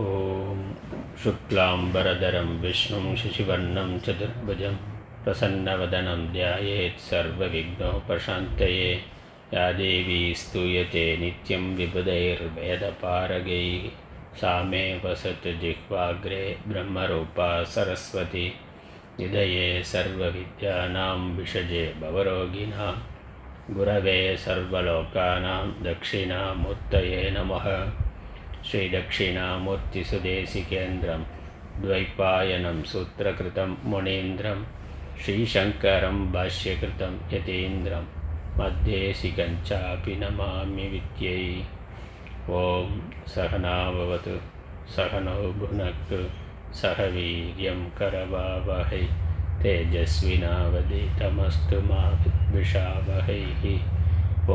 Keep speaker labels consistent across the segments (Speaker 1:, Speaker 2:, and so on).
Speaker 1: ॐ शुक्लाम्बरधरं विष्णुं शशिवर्णं चतुर्भुजं प्रसन्नवदनं ध्यायेत् सर्वविघ्नोपशान्तये। या देवी स्तूयते नित्यं विबुधैर्वेदपारगैः सा मे वसतु जिह्वाग्रे ब्रह्मरूपा सरस्वती। निधये सर्वविद्यानां विषजे भवरोगिणां गुरवे सर्वलोकानां दक्षिणामूर्तये नमः। श्रीदक्षिणामूर्तिसुदेशिकेन्द्रं द्वैपायनं सूत्रकृतं मुनीन्द्रं श्रीशङ्करं भाष्यकृतं यतीन्द्रं मध्येशिकञ्चापि नमामि विद्यै। ॐ सहना भवतु सहनौ भुनक्तु सह वीर्यं करवावहै तेजस्विनावधीतमस्तु मा विद्विषावहैः।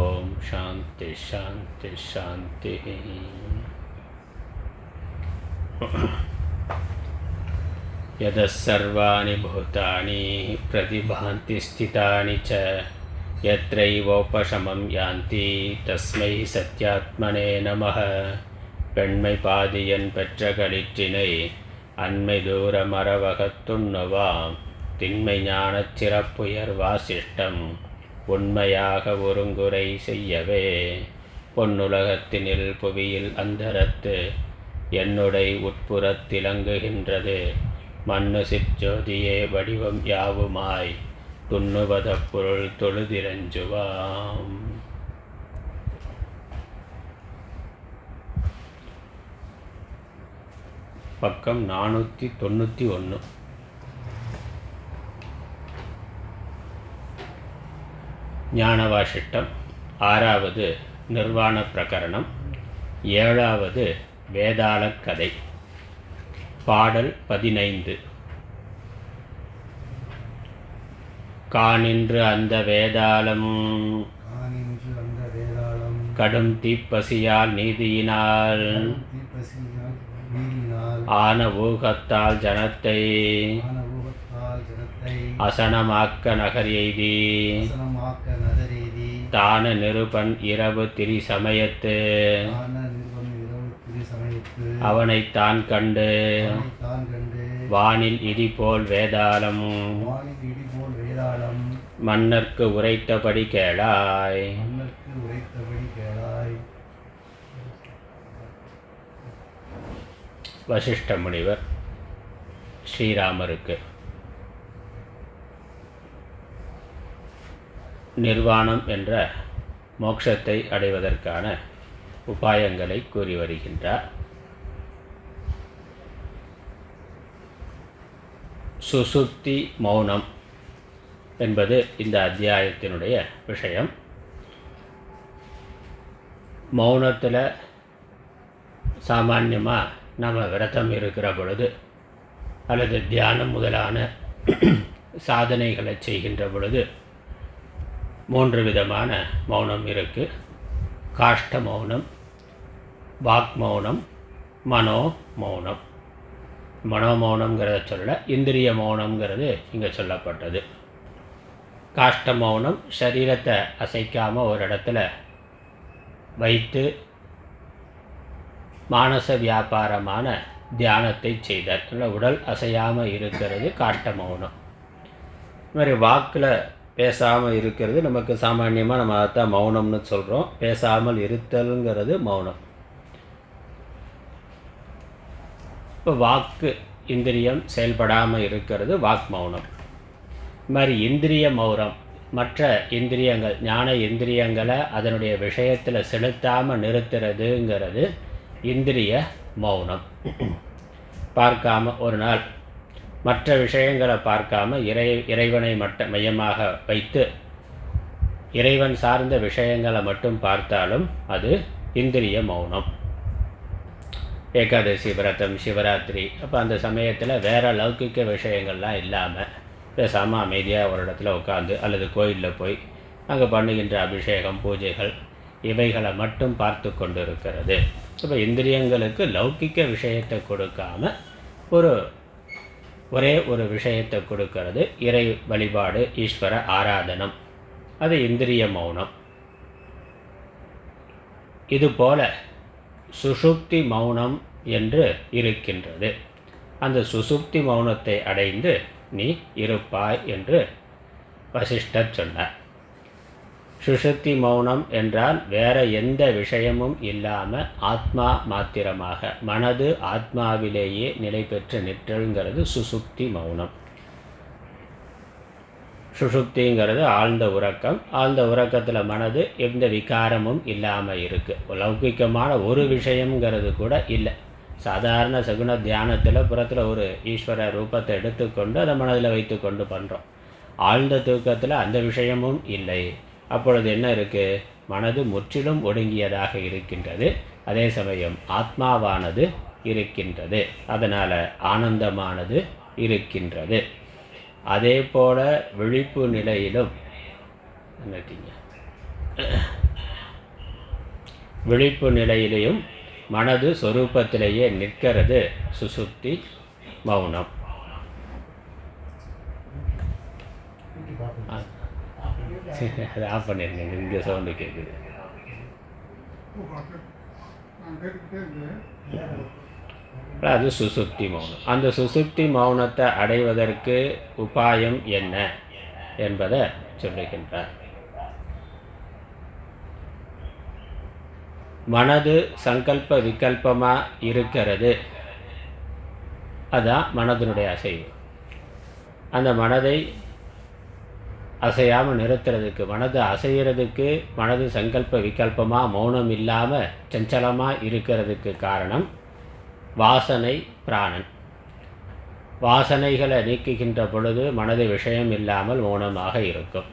Speaker 1: ॐ शान्ति शान्ति शान्तिः। यतः सर्वाणि भूतानि प्रतिभान्ति स्थितानि च यत्रैवोपशमं यान्ति तस्मै सत्यात्मने நமः। பெண்மை பாதியன் பெற்ற களிற்றினை அண்மை தூர மரவகத்துண்ணுவாம் திண்மை ஞானச் சிறப்புயர் வாசிஷ்டம் உண்மையாக ஒருங்குறை செய்யவே பொன்னுலகத்தினில் புவியில் அந்தரத்து என்னுடை உட்புறத்திலங்குகின்றது மண்ணு சிற்ஜோதியே வடிவம் யாவுமாய் துண்ணுவத பொருள் தொழுதிரஞ்சுவாம். பக்கம் 491. ஞானவாசிஷ்டம் 6வது நிர்வாண பிரகரணம் 7வது வேதாளக் கதை. பாடல் 15. காணின்று அந்த வேதாளம் கடும் தீப்பசியால் நீதியினால் ஆன ஊகத்தால் ஜனத்தை அசனமாக்க நகர் எய்தி தான நிருபன் இரவு திரி சமயத்து அவனைத்தான் கண்டு வானில் இடி போல் வேதாளம் மன்னர்க்கு உரைத்தபடி கேளாய். வசிஷ்ட முனிவர் ஸ்ரீராமருக்கு நிர்வாணம் என்ற மோட்சத்தை அடைவதற்கான உபாயங்களை கூறி வருகின்றார். சுசுப்தி மௌனம் என்பது இந்த அத்தியாயத்தினுடைய விஷயம். மௌனத்தில் சாமான்யமாக நம்ம விரதம் இருக்கிற பொழுது அல்லது தியானம் முதலான சாதனைகளை செய்கின்ற பொழுது 3 விதமான மௌனம் இருக்குது. காஷ்ட மௌனம், வாக் மௌனம், மனோ மௌனம். மனோமௌனங்கிறத சொல்ல இந்திரிய மௌனங்கிறது இங்கே சொல்லப்பட்டது. காஷ்ட மௌனம் சரீரத்தை அசைக்காமல் ஒரு இடத்துல வைத்து மானச வியாபாரமான தியானத்தை செய்தார். உடல் அசையாமல் இருக்கிறது காஷ்ட மௌனம். இது மாதிரி வாக்கில் பேசாமல் இருக்கிறது நமக்கு சாமான்யமாக நம்ம அதைத்தான் மௌனம்னு சொல்கிறோம். பேசாமல் இருத்தலுங்கிறது மௌனம். இப்போ வாக்கு இந்திரியம் செயல்படாமல் இருக்கிறது வாக் மௌனம். இது மாதிரி இந்திரிய மௌனம் மற்ற இந்திரியங்கள் ஞான இந்திரியங்களை அதனுடைய விஷயத்தில் செலுத்தாமல் நிறுத்துறதுங்கிறது இந்திரிய மௌனம். பார்க்காம ஒரு நாள் மற்ற விஷயங்களை பார்க்காம இறைவனை மையமாக வைத்து இறைவன் சார்ந்த விஷயங்களை மட்டும் பார்த்தாலும் அது இந்திரிய மௌனம். ஏகாதசி விரதம், சிவராத்திரி, அப்போ அந்த சமயத்தில் வேறு லௌகிக்க விஷயங்கள்லாம் இல்லாமல் பேசாமல் அமைதியாக ஒரு இடத்துல உட்காந்து அல்லது கோயிலில் போய் அங்கே பண்ணுகின்ற அபிஷேகம் பூஜைகள் இவைகளை மட்டும் பார்த்து கொண்டு இருக்கிறது. இப்போ இந்திரியங்களுக்கு லௌகிக்க விஷயத்தை கொடுக்காமல் ஒரே ஒரு விஷயத்தை கொடுக்கறது இறை வழிபாடு, ஈஸ்வர ஆராதனம், அது இந்திரிய மௌனம். இதுபோல சுஷுப்தி மௌனம் என்று இருக்கின்றது. அந்த சுசுப்தி மௌனத்தை அடைந்து நீ இருப்பாய் என்று வசிஷ்டர் சொன்னார். சுஷுப்தி மௌனம் என்றால் வேற எந்த விஷயமும் இல்லாமல் ஆத்மா மாத்திரமாக மனது ஆத்மாவிலேயே நிலை பெற்று நிற்றல்ங்கிறது சுசுப்தி மௌனம். சுஷுப்திங்கிறது ஆழ்ந்த உறக்கம். ஆழ்ந்த உறக்கத்தில் மனது எந்த விகாரமும் இல்லாமல் இருக்குது. லௌகிக்கமான ஒரு விஷயங்கிறது கூட இல்லை. சாதாரண சகுன தியானத்தில் புறத்தில் ஒரு ஈஸ்வர ரூபத்தை எடுத்துக்கொண்டு அதை மனதில் வைத்து கொண்டு பண்ணுறோம். ஆழ்ந்த தூக்கத்தில் அந்த விஷயமும் இல்லை. அப்பொழுது என்ன இருக்குது? மனது முற்றிலும் ஒடுங்கியதாக இருக்கின்றது. அதே சமயம் ஆத்மாவானது இருக்கின்றது. அதனால் ஆனந்தமானது இருக்கின்றது. அதே போல விழிப்பு நிலையிலும் விழிப்பு நிலையிலையும் மனது சொரூபத்திலேயே நிற்கிறது சுசுப்தி மௌனம். அது ஆஃப் பண்ணிருங்க, இங்கே சவுண்டு கேட்குது. அது சுசுப்தி மௌனம். அந்த சுசுப்தி மௌனத்தை அடைவதற்கு உபாயம் என்ன என்பதை சொல்லுகின்றார். மனது சங்கல்ப விகல்பமாக இருக்கிறது. அதுதான் மனதினுடைய அசைவு. அந்த மனதை அசையாமல் நிறுத்துறதுக்கு, மனது அசைகிறதுக்கு, மனது சங்கல்ப விகல்பமாக மௌனம் இல்லாமல் சஞ்சலமாக இருக்கிறதுக்கு காரணம் வாசனை பிராணன். வாசனைகளை நீக்குகின்ற பொழுது மனது விஷயம் இல்லாமல் மௌனமாக இருக்கும்.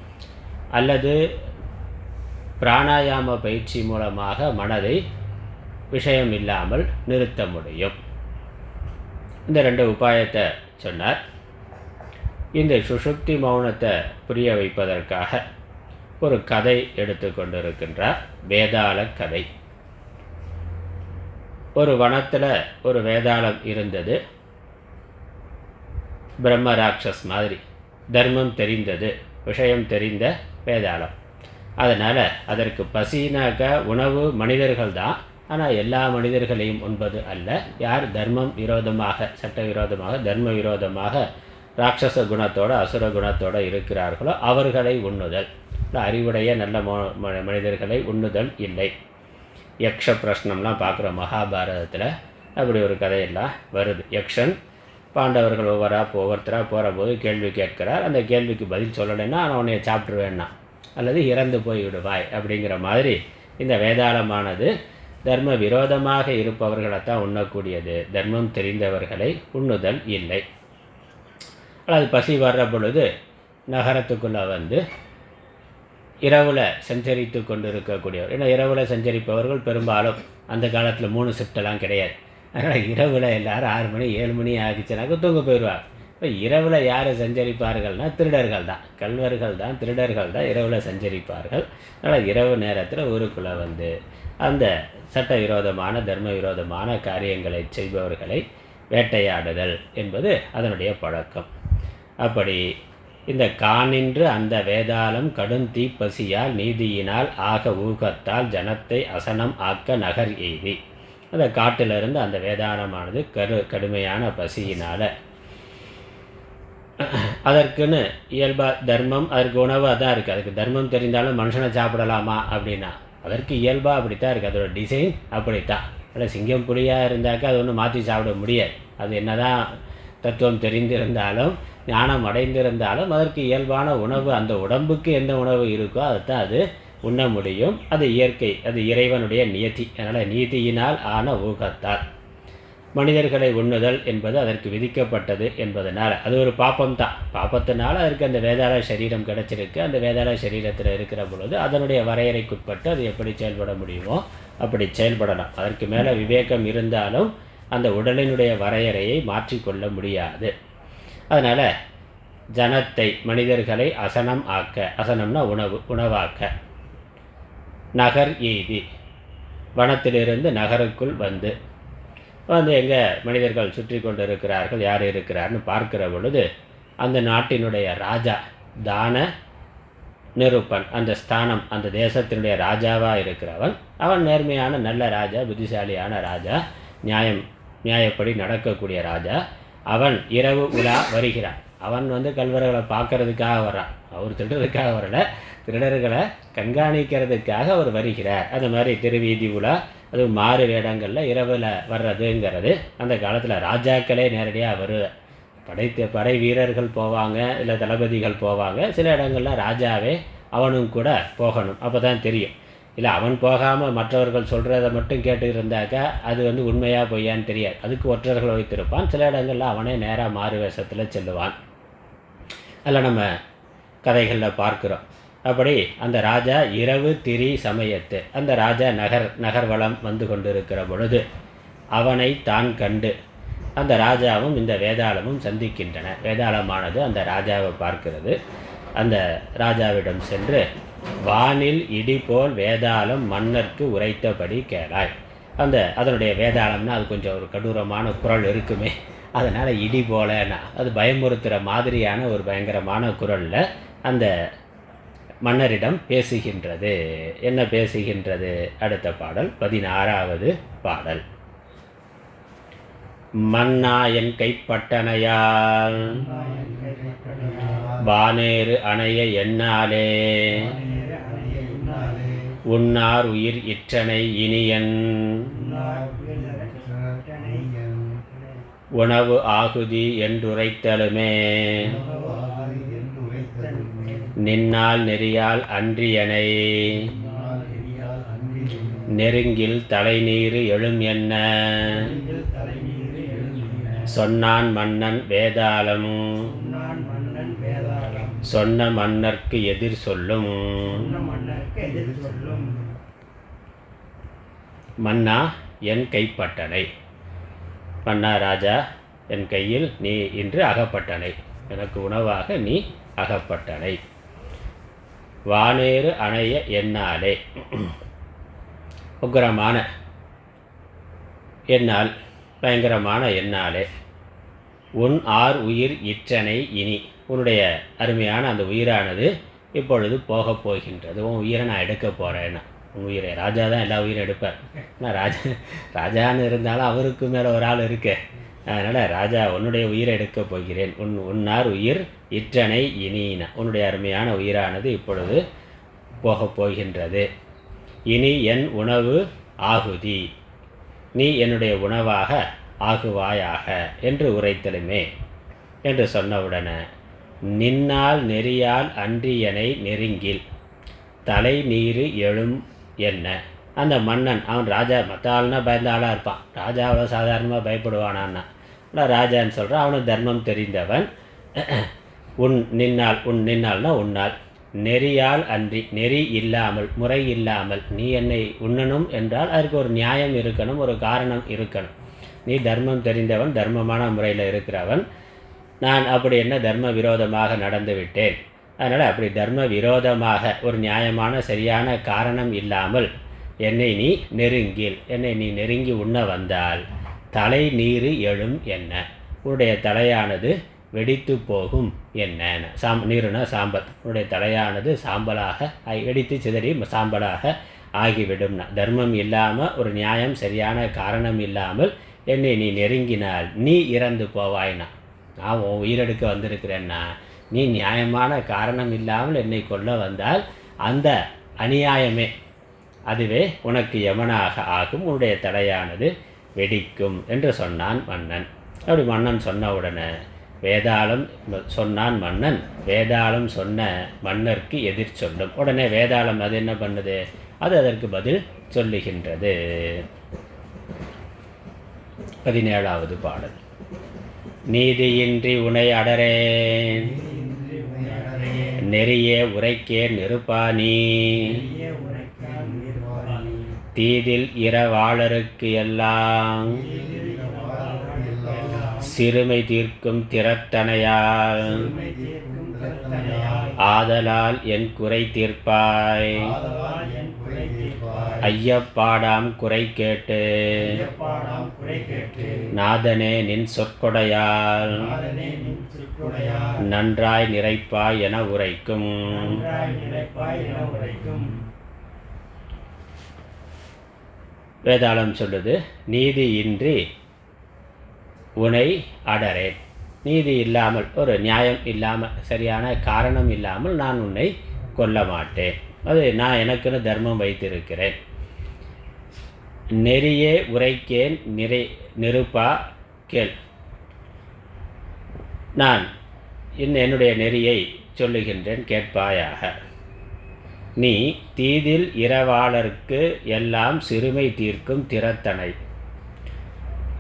Speaker 1: அல்லது பிராணாயாம பயிற்சி மூலமாக மனதை விஷயம் இல்லாமல் நிறுத்த முடியும். இந்த 2 உபாயத்தை சொன்னார். இந்த சுஷுப்தி மௌனத்தை புரிய வைப்பதற்காக ஒரு கதை எடுத்து கொண்டிருக்கின்றார். வேதாள கதை. ஒரு வனத்தில் ஒரு வேதாளம் இருந்தது. பிரம்ம ராட்சஸ் மாதிரி தர்மம் தெரிந்தது, விஷயம் தெரிந்த வேதாளம். அதனால் அதற்கு பசினாக்க உணவு மனிதர்கள் தான். ஆனால் எல்லா மனிதர்களையும் உண்பது அல்ல. யார் தர்மம் விரோதமாக, சட்ட விரோதமாக, தர்ம விரோதமாக, ராட்சச குணத்தோடு அசுர குணத்தோடு இருக்கிறார்களோ அவர்களை உண்ணுதல். அறிவுடைய நல்ல மனிதர்களை உண்ணுதல் இல்லை. யக்ஷ பிரஷ்னம்லாம் பார்க்குற மகாபாரதத்தில் அப்படி ஒரு கதையெல்லாம் வருது. யக்ஷன் பாண்டவர்கள் ஒவ்வொருத்தராக போகிற போது கேள்வி கேட்கிறார். அந்த கேள்விக்கு பதில் சொல்லலைன்னா நான் உன்னைய சாப்பிட்ருவேன்னா அல்லது இறந்து போய் விடுவாய் அப்படிங்கிற மாதிரி இந்த வேதாளமானது தர்ம விரோதமாக இருப்பவர்களைத்தான் உண்ணக்கூடியது. தர்மம் தெரிந்தவர்களை உண்ணுதல் இல்லை. அது பசி வர்ற பொழுது நகரத்துக்குள்ளே வந்து இரவில் சஞ்சரித்து கொண்டு இருக்கக்கூடியவர். ஏன்னா இரவில் சஞ்சரிப்பவர்கள் பெரும்பாலும் அந்த காலத்தில் 3 ஷிஃப்டெல்லாம் கிடையாது. அதனால் இரவில் எல்லோரும் 6 மணி 7 மணி ஆகிச்சுனாக்க தூங்க போயிடுவார். இப்போ இரவில் யார் சஞ்சரிப்பார்கள்னால் திருடர்கள் தான், கல்வர்கள் தான், திருடர்கள் தான் இரவில் சஞ்சரிப்பார்கள். அதனால் இரவு நேரத்தில் ஊருக்குள்ளே வந்து அந்த சட்ட விரோதமான தர்ம விரோதமான காரியங்களை செய்பவர்களை வேட்டையாடுதல் என்பது அதனுடைய பழக்கம். அப்படி இந்த காணின்று அந்த வேதாளம் கடுந்தீ பசியால் நீதியினால் ஆக ஊகத்தால் ஜனத்தை அசனம் ஆக்க நகர் எய்தி. அந்த காட்டிலிருந்து அந்த வேதாளமானது கடுமையான பசியினால் அதற்குன்னு இயல்பாக தர்மம், அதற்கு உணவு அதான் இருக்குது. அதுக்கு தர்மம் தெரிந்தாலும் மனுஷனை சாப்பிடலாமா அப்படின்னா அதற்கு இயல்பாக அப்படித்தான் இருக்குது. அதோட டிசைன் அப்படித்தான். அதில் சிங்கம் புலியாக இருந்தாக்கா அது ஒன்றும் மாற்றி சாப்பிட முடியாது. அது என்ன தான் தத்துவம் தெரிந்திருந்தாலும் ஞானம் அடைந்திருந்தாலும் அதற்கு இயல்பான உணவு, அந்த உடம்புக்கு எந்த உணவு இருக்கோ அதைத்தான் அது உண்ண முடியும். அது இயற்கை, அது இறைவனுடைய நியதி. அதனால் நீதியினால் ஆன ஊகத்தால் மனிதர்களை உண்ணுதல் என்பது அதற்கு விதிக்கப்பட்டது என்பதனால் அது ஒரு பாப்பம்தான். பாப்பத்தினால் அதற்கு அந்த வேதாள சரீரம் கிடச்சிருக்கு. அந்த வேதாள சரீரத்தில் இருக்கிற பொழுது அதனுடைய வரையறைக்குட்பட்டு அது எப்படி செயல்பட முடியுமோ அப்படி செயல்படலாம். அதற்கு மேலே விவேகம் இருந்தாலும் அந்த உடலினுடைய வரையறையை மாற்றிக்கொள்ள முடியாது. அதனால் ஜனத்தை, மனிதர்களை அசனம் ஆக்க, அசனம்னா உணவாக்க, நகர் எய்தி, வனத்திலிருந்து நகருக்குள் வந்து எங்கே மனிதர்கள் சுற்றி கொண்டு இருக்கிறார்கள், யார் இருக்கிறார்னு பார்க்கிற பொழுது அந்த நாட்டினுடைய ராஜா தான நிருப்பன், அந்த ஸ்தானம், அந்த தேசத்தினுடைய ராஜாவாக இருக்கிறவன், அவன் நேர்மையான நல்ல ராஜா, புத்திசாலியான ராஜா, நியாயம் நியாயப்படி நடக்கக்கூடிய ராஜா. அவன் இரவு உலா வருகிறான். அவன் கல்வர்களை பார்க்கறதுக்காக வர்றான். அவர் திருடருக்காக வரல, திருடர்களை கண்காணிக்கிறதுக்காக அவர் வருகிறார். அந்த மாதிரி திருவீதி உலா, அது மாறு வேடங்களில் இரவில் வர்றதுங்கிறது அந்த காலத்தில் ராஜாக்களே நேரடியாக படை வீரர்கள் போவாங்க, இல்லை தளபதிகள் போவாங்க. சில இடங்களில் ராஜாவே அவனும் கூட போகணும். அப்போ தான் தெரியும். இல்லை அவன் போகாமல் மற்றவர்கள் சொல்கிறத மட்டும் கேட்டு இருந்தாக்கா அது உண்மையாக பொய்யான்னு தெரியாது. அதுக்கு ஒற்றர்கள் வைத்திருப்பான். சில இடங்களில் அவனே நேராக மாறு வேஷத்தில் செல்லுவான். அதில் நம்ம கதைகளில் பார்க்குறோம். அப்படி அந்த ராஜா இரவு திரி சமயத்து அந்த ராஜா நகர்வலம் வந்து கொண்டிருக்கிற பொழுது அவனை தான் கண்டு அந்த ராஜாவும் இந்த வேதாளமும் சந்திக்கின்றன. வேதாளமானது அந்த ராஜாவை பார்க்கிறது. அந்த ராஜாவிடம் சென்று, வானில் இடி போல் வேதாளம் மன்னர்க்கு உரைத்தபடி கேளாய். அதனுடைய வேதாளம்னா அது கொஞ்சம் ஒரு கடூரமான குரல் இருக்குமே, அதனால் இடி போலன்னா அது பயமுறுத்துகிற மாதிரியான ஒரு பயங்கரமான குரலில் அந்த மன்னரிடம் பேசுகின்றது. என்ன பேசுகின்றது? அடுத்த பாடல் 16வது பாடல். மன்னா என் கைப்பட்டனையால் வானேறு அணைய எண்ணாலே உன்னார் உயிர் இற்றனை இனியன் உணவு ஆகுதி என்றுரைத்தலுமே நின்னால் நெறியால் அன்றியனை நெருங்கில் தலைநீரு எழும் என்ன சொன்னான் மன்னன் வேதாளம் சொன்ன மன்னர்க்கு எதிர் சொல்லும். மன்னா என் கைப்பட்டனை. மன்னா ராஜா, என் கையில் நீ இன்று அகப்பட்டனை, எனக்கு உணவாக நீ அகப்பட்டனை. வானேறு அணைய எண்ணாலே, உக்கிரமான என்னால், பயங்கரமான எண்ணாலே. உன் ஆர் உயிர் இற்றனை இனி, உன்னுடைய அருமையான அந்த உயிரானது இப்பொழுது போகப் போகின்றது. உன் உயிரை நான் எடுக்க போகிறேன்னா, உன் உயிரை ராஜா தான் எல்லா உயிரும் எடுப்பார். நான் ராஜான்னு இருந்தாலும் அவருக்கு மேலே ஒரு ஆள் இருக்கு. அதனால் ராஜா உன்னுடைய உயிரை எடுக்கப் போகிறேன். உன்னார் உயிர் இற்றனை இனினா, உன்னுடைய அருமையான உயிரானது இப்பொழுது போகப் போகின்றது. இனி என் உணவு ஆகுதி, நீ என்னுடைய உணவாக ஆகுவாயாக என்று உரைத்தலுமே என்று சொன்னவுடனே, நின்னால் நெறியால் அன்றியனை நெருங்கில் தலை நீரு எழும் என்ன. அந்த மன்னன், அவன் ராஜா, மற்ற ஆள்னா பயந்த ஆளாக இருப்பான், ராஜா அவ்வளோ சாதாரணமாக பயப்படுவானான்னா. ஆனால் ராஜான்னு சொல்கிறான், அவனுக்கு தர்மம் தெரிந்தவன். உன் நின்னால்னா உன்னால், நெறியால் அன்றி, நெறி இல்லாமல், முறை இல்லாமல் நீ என்னை உண்ணணும் என்றால் அதற்கு ஒரு நியாயம் இருக்கணும், ஒரு காரணம் இருக்கணும். நீ தர்மம் தெரிந்தவன், தர்மமான முறையில் இருக்கிறவன். நான் அப்படி என்ன தர்ம விரோதமாக நடந்து விட்டேன். அதனால் அப்படி தர்ம விரோதமாக ஒரு நியாயமான சரியான காரணம் இல்லாமல் என்னை நீ நெருங்கி உண்ண வந்தால் தலை நீரு எழும் என்ன, உன்னுடைய தலையானது வெடித்து போகும் என்ன. நீருனா சாம்பல், உன்னுடைய தலையானது சாம்பலாக வெடித்து சிதறி சாம்பலாக ஆகிவிடும்னா. தர்மம் இல்லாமல், ஒரு நியாயம் சரியான காரணம் இல்லாமல் என்னை நீ நெருங்கினால் நீ இறந்து போவாய்னா. நான் உன் உயிரெடுக்க வந்திருக்கிறேன்னா, நீ நியாயமான காரணம் இல்லாமல் என்னை கொல்ல வந்தால் அந்த அநியாயமே அதுவே உனக்கு யமனாக ஆகும், உன்னுடைய தலையானது வெடிக்கும் என்று சொன்னான் மன்னன். அப்படி மன்னன் சொன்ன உடனே வேதாளம் சொன்னான் மன்னன், வேதாளம் சொன்ன மன்னருக்கு எதிர் சொல்லும். உடனே வேதாளம் அது என்ன பண்ணுது, அது அதற்கு பதில் சொல்லுகின்றது. 17வது பாடல். நீதியின்றி உனை அடரேன் நெறியே உரைக்கே நெருப்பானி தீதில் இரவாளருக்கு எல்லாம் சிறுமை தீர்க்கும் திறத்தனையால் ஆதலால் என் குறை தீர்ப்பாய் ஐயப்பாடாம் குறை கேட்டு நாதனே நின் சொற்கொடையால் நன்றாய் நிறைப்பாய் என உரைக்கும். வேதாளம் சொல்லுது, நீதியின்றி உனை அடரேன். நீதி இல்லாமல், ஒரு நியாயம் இல்லாமல், சரியான காரணம் இல்லாமல் நான் உன்னை கொல்ல மாட்டேன். அது நான் எனக்குன்னு தர்மம் வைத்திருக்கிறேன். நெறியே உரைக்கேன் நெருப்பா கேள். நான் என்னுடைய நெறியை சொல்லுகின்றேன், கேட்பாயாக. நீ தீதில் இரவாளர்க்கு எல்லாம் சிறுமை தீர்க்கும் திறத்தனை.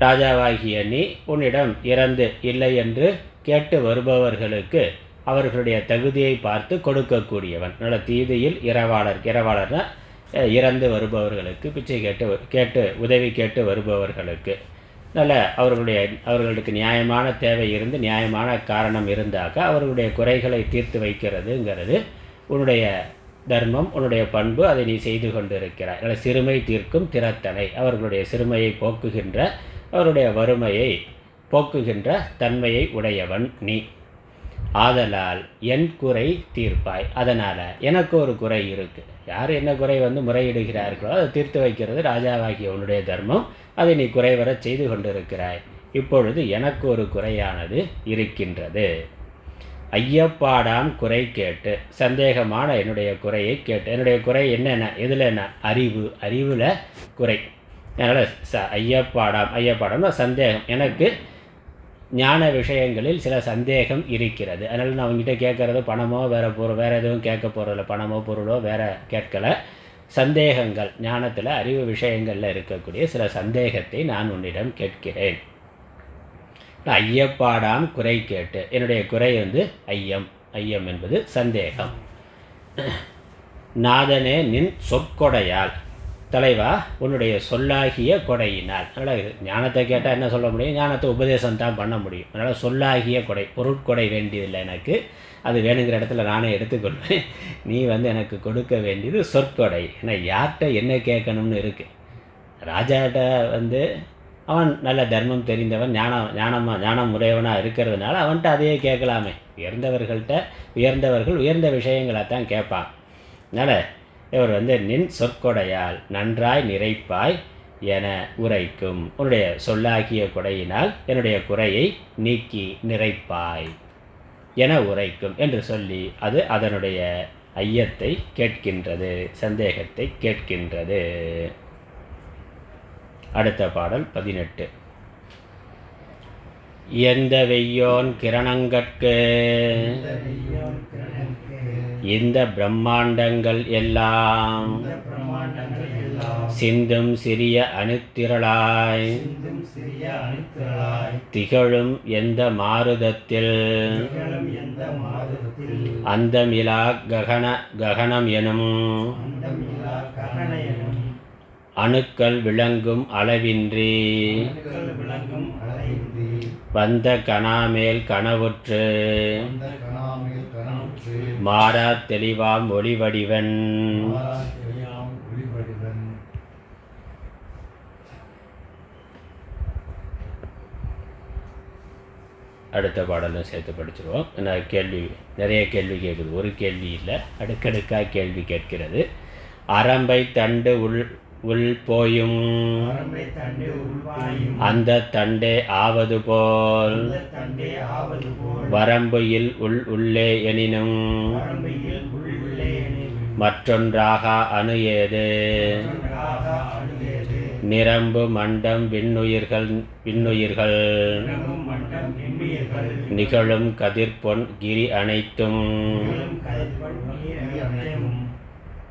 Speaker 1: ராஜாவாகிய நீ உன்னிடம் இறந்து இல்லை என்று கேட்டு வருபவர்களுக்கு அவர்களுடைய தகுதியை பார்த்து கொடுக்கக்கூடியவன். நல்ல தீதியில் இரவாளர்னா இறந்து வருபவர்களுக்கு, பிச்சை கேட்டு உதவி கேட்டு வருபவர்களுக்கு, நல்ல அவர்களுக்கு நியாயமான தேவை இருந்து நியாயமான காரணம் இருந்தாக்க அவர்களுடைய குறைகளை தீர்த்து வைக்கிறதுங்கிறது உன்னுடைய தர்மம், உன்னுடைய பண்பு. அதை நீ செய்து கொண்டிருக்கிறாய். நல்ல சிறுமை தீர்க்கும் திறத்தனை, அவர்களுடைய சிறுமையை போக்குகின்ற, அவருடைய வறுமையை போக்குகின்ற தன்மையை உடையவன் நீ. ஆதலால் என் குறை தீர்ப்பாய். அதனால் எனக்கு ஒரு குறை இருக்குது. யார் என்ன குறை முறையிடுகிறார்களோ அதை தீர்த்து வைக்கிறது ராஜாவாகிய உன்னுடைய தர்மம். அதை நீ குறைவர செய்து கொண்டிருக்கிறாய். இப்பொழுது எனக்கு ஒரு குறையானது இருக்கின்றது. ஐயப்பாடாம் குறை கேட்டு, சந்தேகமான என்னுடைய குறையை கேட்டு. என்னுடைய குறை என்னென்ன, எதில் என்ன? அறிவில் குறை. அதனால் ஐயப்பாடாம்னா சந்தேகம். எனக்கு ஞான விஷயங்களில் சில சந்தேகம் இருக்கிறது. அதனால் நான் அவங்ககிட்ட கேட்குறது பணமோ வேறு எதுவும் கேட்க போகிறதில்ல. பணமோ பொருளோ வேறு கேட்கலை. சந்தேகங்கள், ஞானத்தில் அறிவு விஷயங்களில் இருக்கக்கூடிய சில சந்தேகத்தை நான் உன்னிடம் கேட்கிறேன். ஐயப்பாடாம் குறை கேட்டு. என்னுடைய குறை ஐயம் என்பது சந்தேகம். நாதனே நின் சொற்கொடையால். தலைவா, உன்னுடைய சொல்லாகிய கொடையினால். அதனால் ஞானத்தை கேட்டால் என்ன சொல்ல முடியும்? ஞானத்தை உபதேசம் தான் பண்ண முடியும். அதனால் சொல்லாகிய கொடை, பொருட்கொடை வேண்டியதில்லை எனக்கு. அது வேணுங்கிற இடத்துல நானே எடுத்துக்கொள்வேன். நீ எனக்கு கொடுக்க வேண்டியது சொற்கொடை. ஏன்னா யார்கிட்ட என்ன கேட்கணும்னு இருக்குது. ராஜாட்ட அவன் நல்ல தர்மம் தெரிந்தவன், ஞானம் உடையவனாக இருக்கிறதுனால அவன்கிட்ட அதையே கேட்கலாமே. உயர்ந்தவர்கள் உயர்ந்த விஷயங்களை தான் கேட்பான். அதனால் இவர் நின் சொற்கொடையால் நன்றாய் நிறைப்பாய் என உரைக்கும். உன்னுடைய சொல்லாகிய கொடையினால் என்னுடைய குறையை நீக்கி நிறைப்பாய் என உரைக்கும் என்று சொல்லி அது அதனுடைய ஐயத்தை கேட்கின்றது, சந்தேகத்தை கேட்கின்றது. அடுத்த பாடல் 18. எந்த வெய்யோன் கிரணங்கட்கு இந்த பிரம்மாண்டங்கள் எல்லாம் சிந்தும் சிறிய அணுத்திரளாய் திகழும் எந்த மாருதத்தில் அந்தமிலா ககனம் எனும் அணுக்கள் விளங்கும் அளவின்றி வந்த கணாமேல் கனவுற்று மாறா தெளிவாம் ஒளிவடிவன். அடுத்த பாடலும் சேர்த்து படிச்சிருவோம். நிறைய கேள்வி கேட்குது, ஒரு கேள்வி இல்லை, அடுக்கடுக்காக கேள்வி கேட்கிறது. அரம்பை தண்டு உள் போயும் அந்த தண்டே ஆவது போல் வரம்புயில் உள்ளே எனினும் மற்றொன்றாக அணு ஏது நிரம்பு மண்டம் விண்ணுயிர்கள் நிகழும் கதிர்பொன் கிரி அனைத்தும்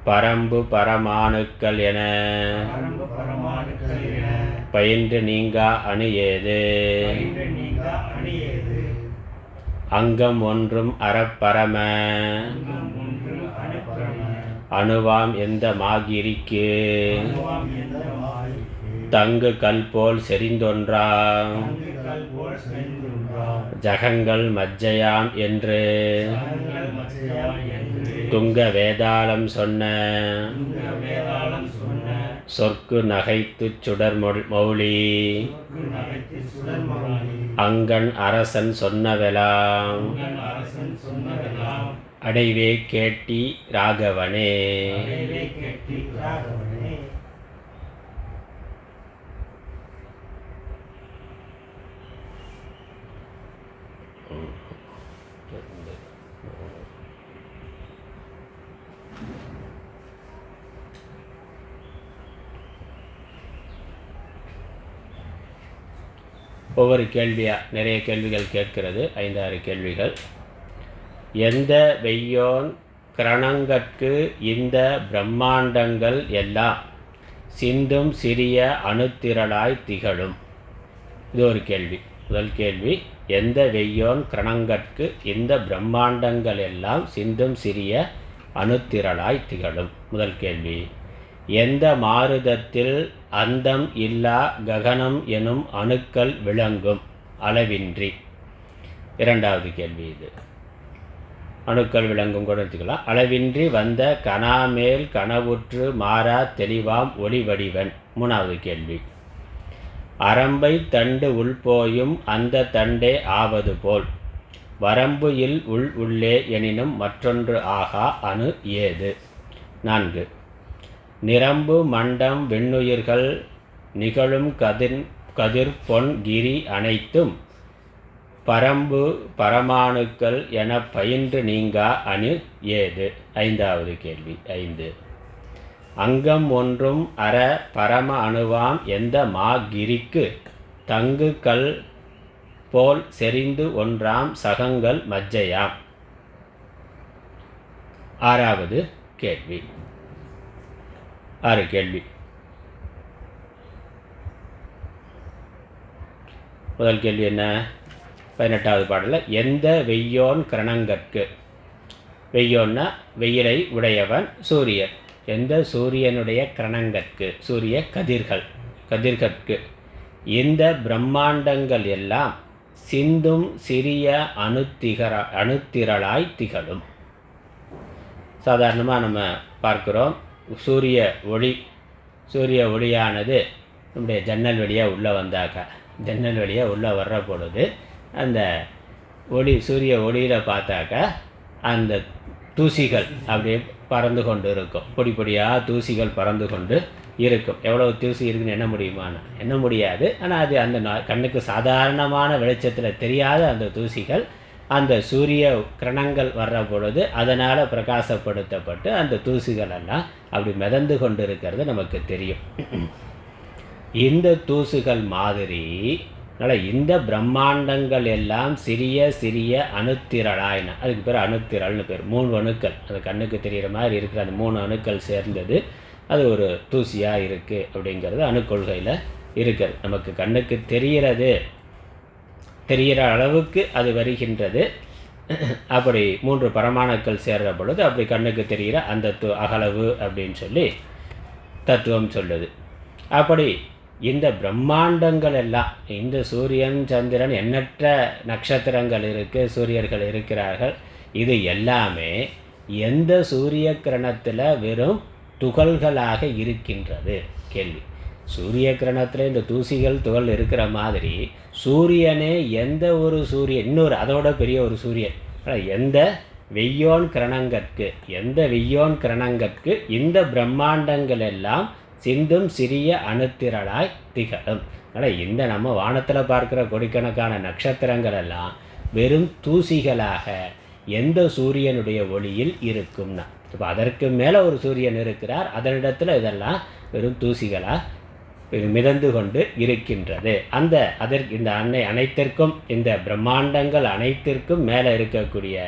Speaker 1: பரம்பு பரமாணுக்கள் என பயின்று நீங்கா அணு ஏது அங்கம் ஒன்றும் அறப்பரம அணுவாம் எந்த மாகிரிக்கு தங்கு கல் போல் செறிந்தொன்றா ஜகங்கள் மஜ்ஜையாம் என்று துங்க வேதாளம் சொன்ன சொற்கு நகைத்து சுடர் மௌலி அங்கன் அரசன் சொன்னவெலாம் அடைவே கேட்டி ராகவனே. ஒவ்வொரு கேள்வியாக நிறைய கேள்விகள் கேட்கிறது, 5-6 கேள்விகள். எந்த வெய்யோன் கிரணங்கட்கு இந்த பிரம்மாண்டங்கள் எல்லாம் சிந்தும் சிறிய அணுத்திரளாய் திகழும். இது ஒரு கேள்வி. முதல் கேள்வி, எந்த வெய்யோன் கிரணங்கட்கு இந்த பிரம்மாண்டங்கள் எல்லாம் சிந்தும் சிறிய அணுத்திரளாய் திகழும். முதல் கேள்வி. எந்த மாருதத்தில் அந்தம் இல்லா ககனம் எனும் அணுக்கள் விளங்கும் அளவின்றி. இரண்டாவது கேள்வி இது. அணுக்கள் விளங்கும் கூட எடுத்துக்கலாம். அளவின்றி வந்த கனாமேல் கனவுற்று மாறா தெளிவாம் ஒளி வடிவன். மூணாவது கேள்வி. அரம்பை தண்டு உள்போயும் அந்த தண்டே ஆவது போல் வரம்பு இல் உள் உள்ளே எனினும் மற்றொன்று ஆகா அணு ஏது. 4. நிரம்பு மண்டம் விண்ணுயிர்கள் நிகழும் கதிர் பொன் கிரி அனைத்தும் பரம்பு பரமாணுக்கள் என பயின்று நீங்கா அணு ஏது. 5வது கேள்வி. 5. அங்கம் ஒன்றும் அற பரம அணுவாம் எந்த மா கிரிக்கு தங்கு கல் போல் செறிந்து ஒன்றாம் சகங்கள் மஜ்ஜையாம். 6வது கேள்வி. 6 கேள்வி. முதல் கேள்வி என்ன? 18வது பாடலில் எந்த வெய்யோன் கிரணங்கட்கு. வெய்யோன்னா வெயிலை உடையவன் சூரியன். எந்த சூரியனுடைய கிரணங்கட்கு சூரிய கதிர்கட்கு இந்த பிரம்மாண்டங்கள் எல்லாம் சிந்தும் சிறிய அணுத்திரளாய் திகழும். சாதாரணமாக நம்ம பார்க்குறோம், சூரிய ஒளியானது நம்முடைய ஜன்னல் வழியாக உள்ளே வந்தாக்கா, ஜன்னல் வழியாக உள்ளே வர்ற பொழுது அந்த சூரிய ஒளியில் பார்த்தாக்கா அந்த தூசிகள் அப்படியே பறந்து கொண்டு இருக்கும். பொடி பொடியாக தூசிகள் பறந்து கொண்டு இருக்கும். எவ்வளோ தூசி இருக்குன்னு எண்ண முடியாது. ஆனால் அது அந்த கண்ணுக்கு சாதாரணமான வெளிச்சத்தில் தெரியாத அந்த தூசிகள் அந்த சூரிய கிரணங்கள் வர்ற பொழுது அதனால் பிரகாசப்படுத்தப்பட்டு அந்த தூசிகள் எல்லாம் அப்படி மிதந்து கொண்டு இருக்கிறது நமக்கு தெரியும். இந்த தூசுகள் மாதிரி இந்த பிரம்மாண்டங்கள் எல்லாம் சிறிய சிறிய அணுத்திரளாயின. அதுக்கு பேர் அணுத்திரள்னு பேர். 3 அணுக்கள் அது கண்ணுக்கு தெரிகிற மாதிரி இருக்கிற அந்த 3 அணுக்கள் சேர்ந்தது அது ஒரு தூசியாக இருக்குது அப்படிங்கிறது அணுக்கொள்கையில் இருக்கிறது. நமக்கு கண்ணுக்கு தெரிகிற அளவுக்கு அது வருகின்றது. அப்படி 3 பரமாணுக்கள் சேர்ற பொழுது அப்படி கண்ணுக்கு தெரிகிற அந்த அகலவு அப்படின்னு சொல்லி தத்துவம் சொல்லுது. அப்படி இந்த பிரம்மாண்டங்கள் எல்லாம், இந்த சூரியன் சந்திரன் எண்ணற்ற நட்சத்திரங்கள் இருக்குது, சூரியர்கள் இருக்கிறார்கள். இது எல்லாமே எந்த சூரிய கிரணத்தில் வெறும் துகள்களாக இருக்கின்றது. கேள்வி. சூரிய கிரணத்தில் இந்த தூசிகள் துகள் இருக்கிற மாதிரி சூரியனே எந்த ஒரு சூரியன், இன்னொரு அதோட பெரிய ஒரு சூரியன், எந்த வெய்யோன் கிரணங்கட்கு இந்த பிரம்மாண்டங்கள் எல்லாம் சிந்தும் சிறிய அணுத்திரளாய் திகழும். அதனால் இந்த நம்ம வானத்தில் பார்க்குற கோடிக்கணக்கான நட்சத்திரங்கள் எல்லாம் வெறும் தூசிகளாக எந்த சூரியனுடைய ஒளியில் இருக்கும்னா, இப்போ அதற்கு மேலே ஒரு சூரியன் இருக்கிறார், அதனிடத்தில் இதெல்லாம் வெறும் தூசிகளாக மிதந்து கொண்டு இருக்கின்றது. இந்த அனைத்திற்கும், இந்த பிரம்மாண்டங்கள் அனைத்திற்கும் மேலே இருக்கக்கூடிய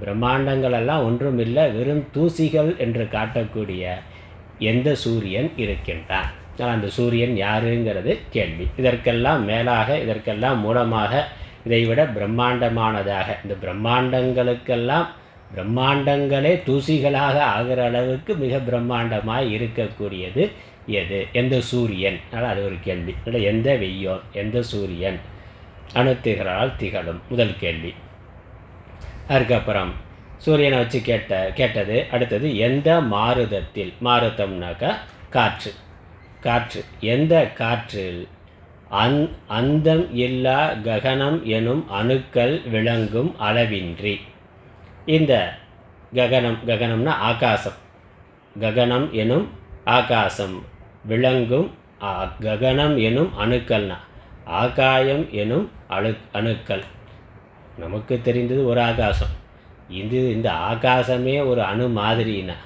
Speaker 1: பிரம்மாண்டங்கள் எல்லாம் ஒன்றும் இல்லை, வெறும் தூசிகள் என்று காட்டக்கூடிய எந்த சூரியன் இருக்கின்றான். அந்த சூரியன் யாருங்கிறது கேள்வி. இதற்கெல்லாம் மேலாக, இதற்கெல்லாம் மூலமாக, இதைவிட பிரம்மாண்டமானதாக, இந்த பிரம்மாண்டங்களுக்கெல்லாம் பிரம்மாண்டங்களே தூசிகளாக ஆகிற அளவுக்கு மிக பிரம்மாண்டமாய் இருக்கக்கூடியது எது? எந்த சூரியன்? அதனால் அது ஒரு கேள்வி. எந்த வெய்யோன், எந்த சூரியன் அணுத்திகளால் திகழும்? முதல் கேள்வி. அதுக்கப்புறம் சூரியனை வச்சு கேட்டது. அடுத்தது எந்த மாருதத்தில், மாருதம்னாக்கா காற்று, எந்த காற்றில் அந்தம் இல்லா ககனம் எனும் அணுக்கள் விளங்கும் அளவின்றி. இந்த ககனம்னா ஆகாசம், ககனம் எனும் ஆகாசம் விளங்கும், ககனம் எனும் அணுக்கள்னா ஆகாயம் எனும் அணுக்கள். நமக்கு தெரிந்தது ஒரு ஆகாசம். இந்த ஆகாசமே ஒரு அணு மாதிரினா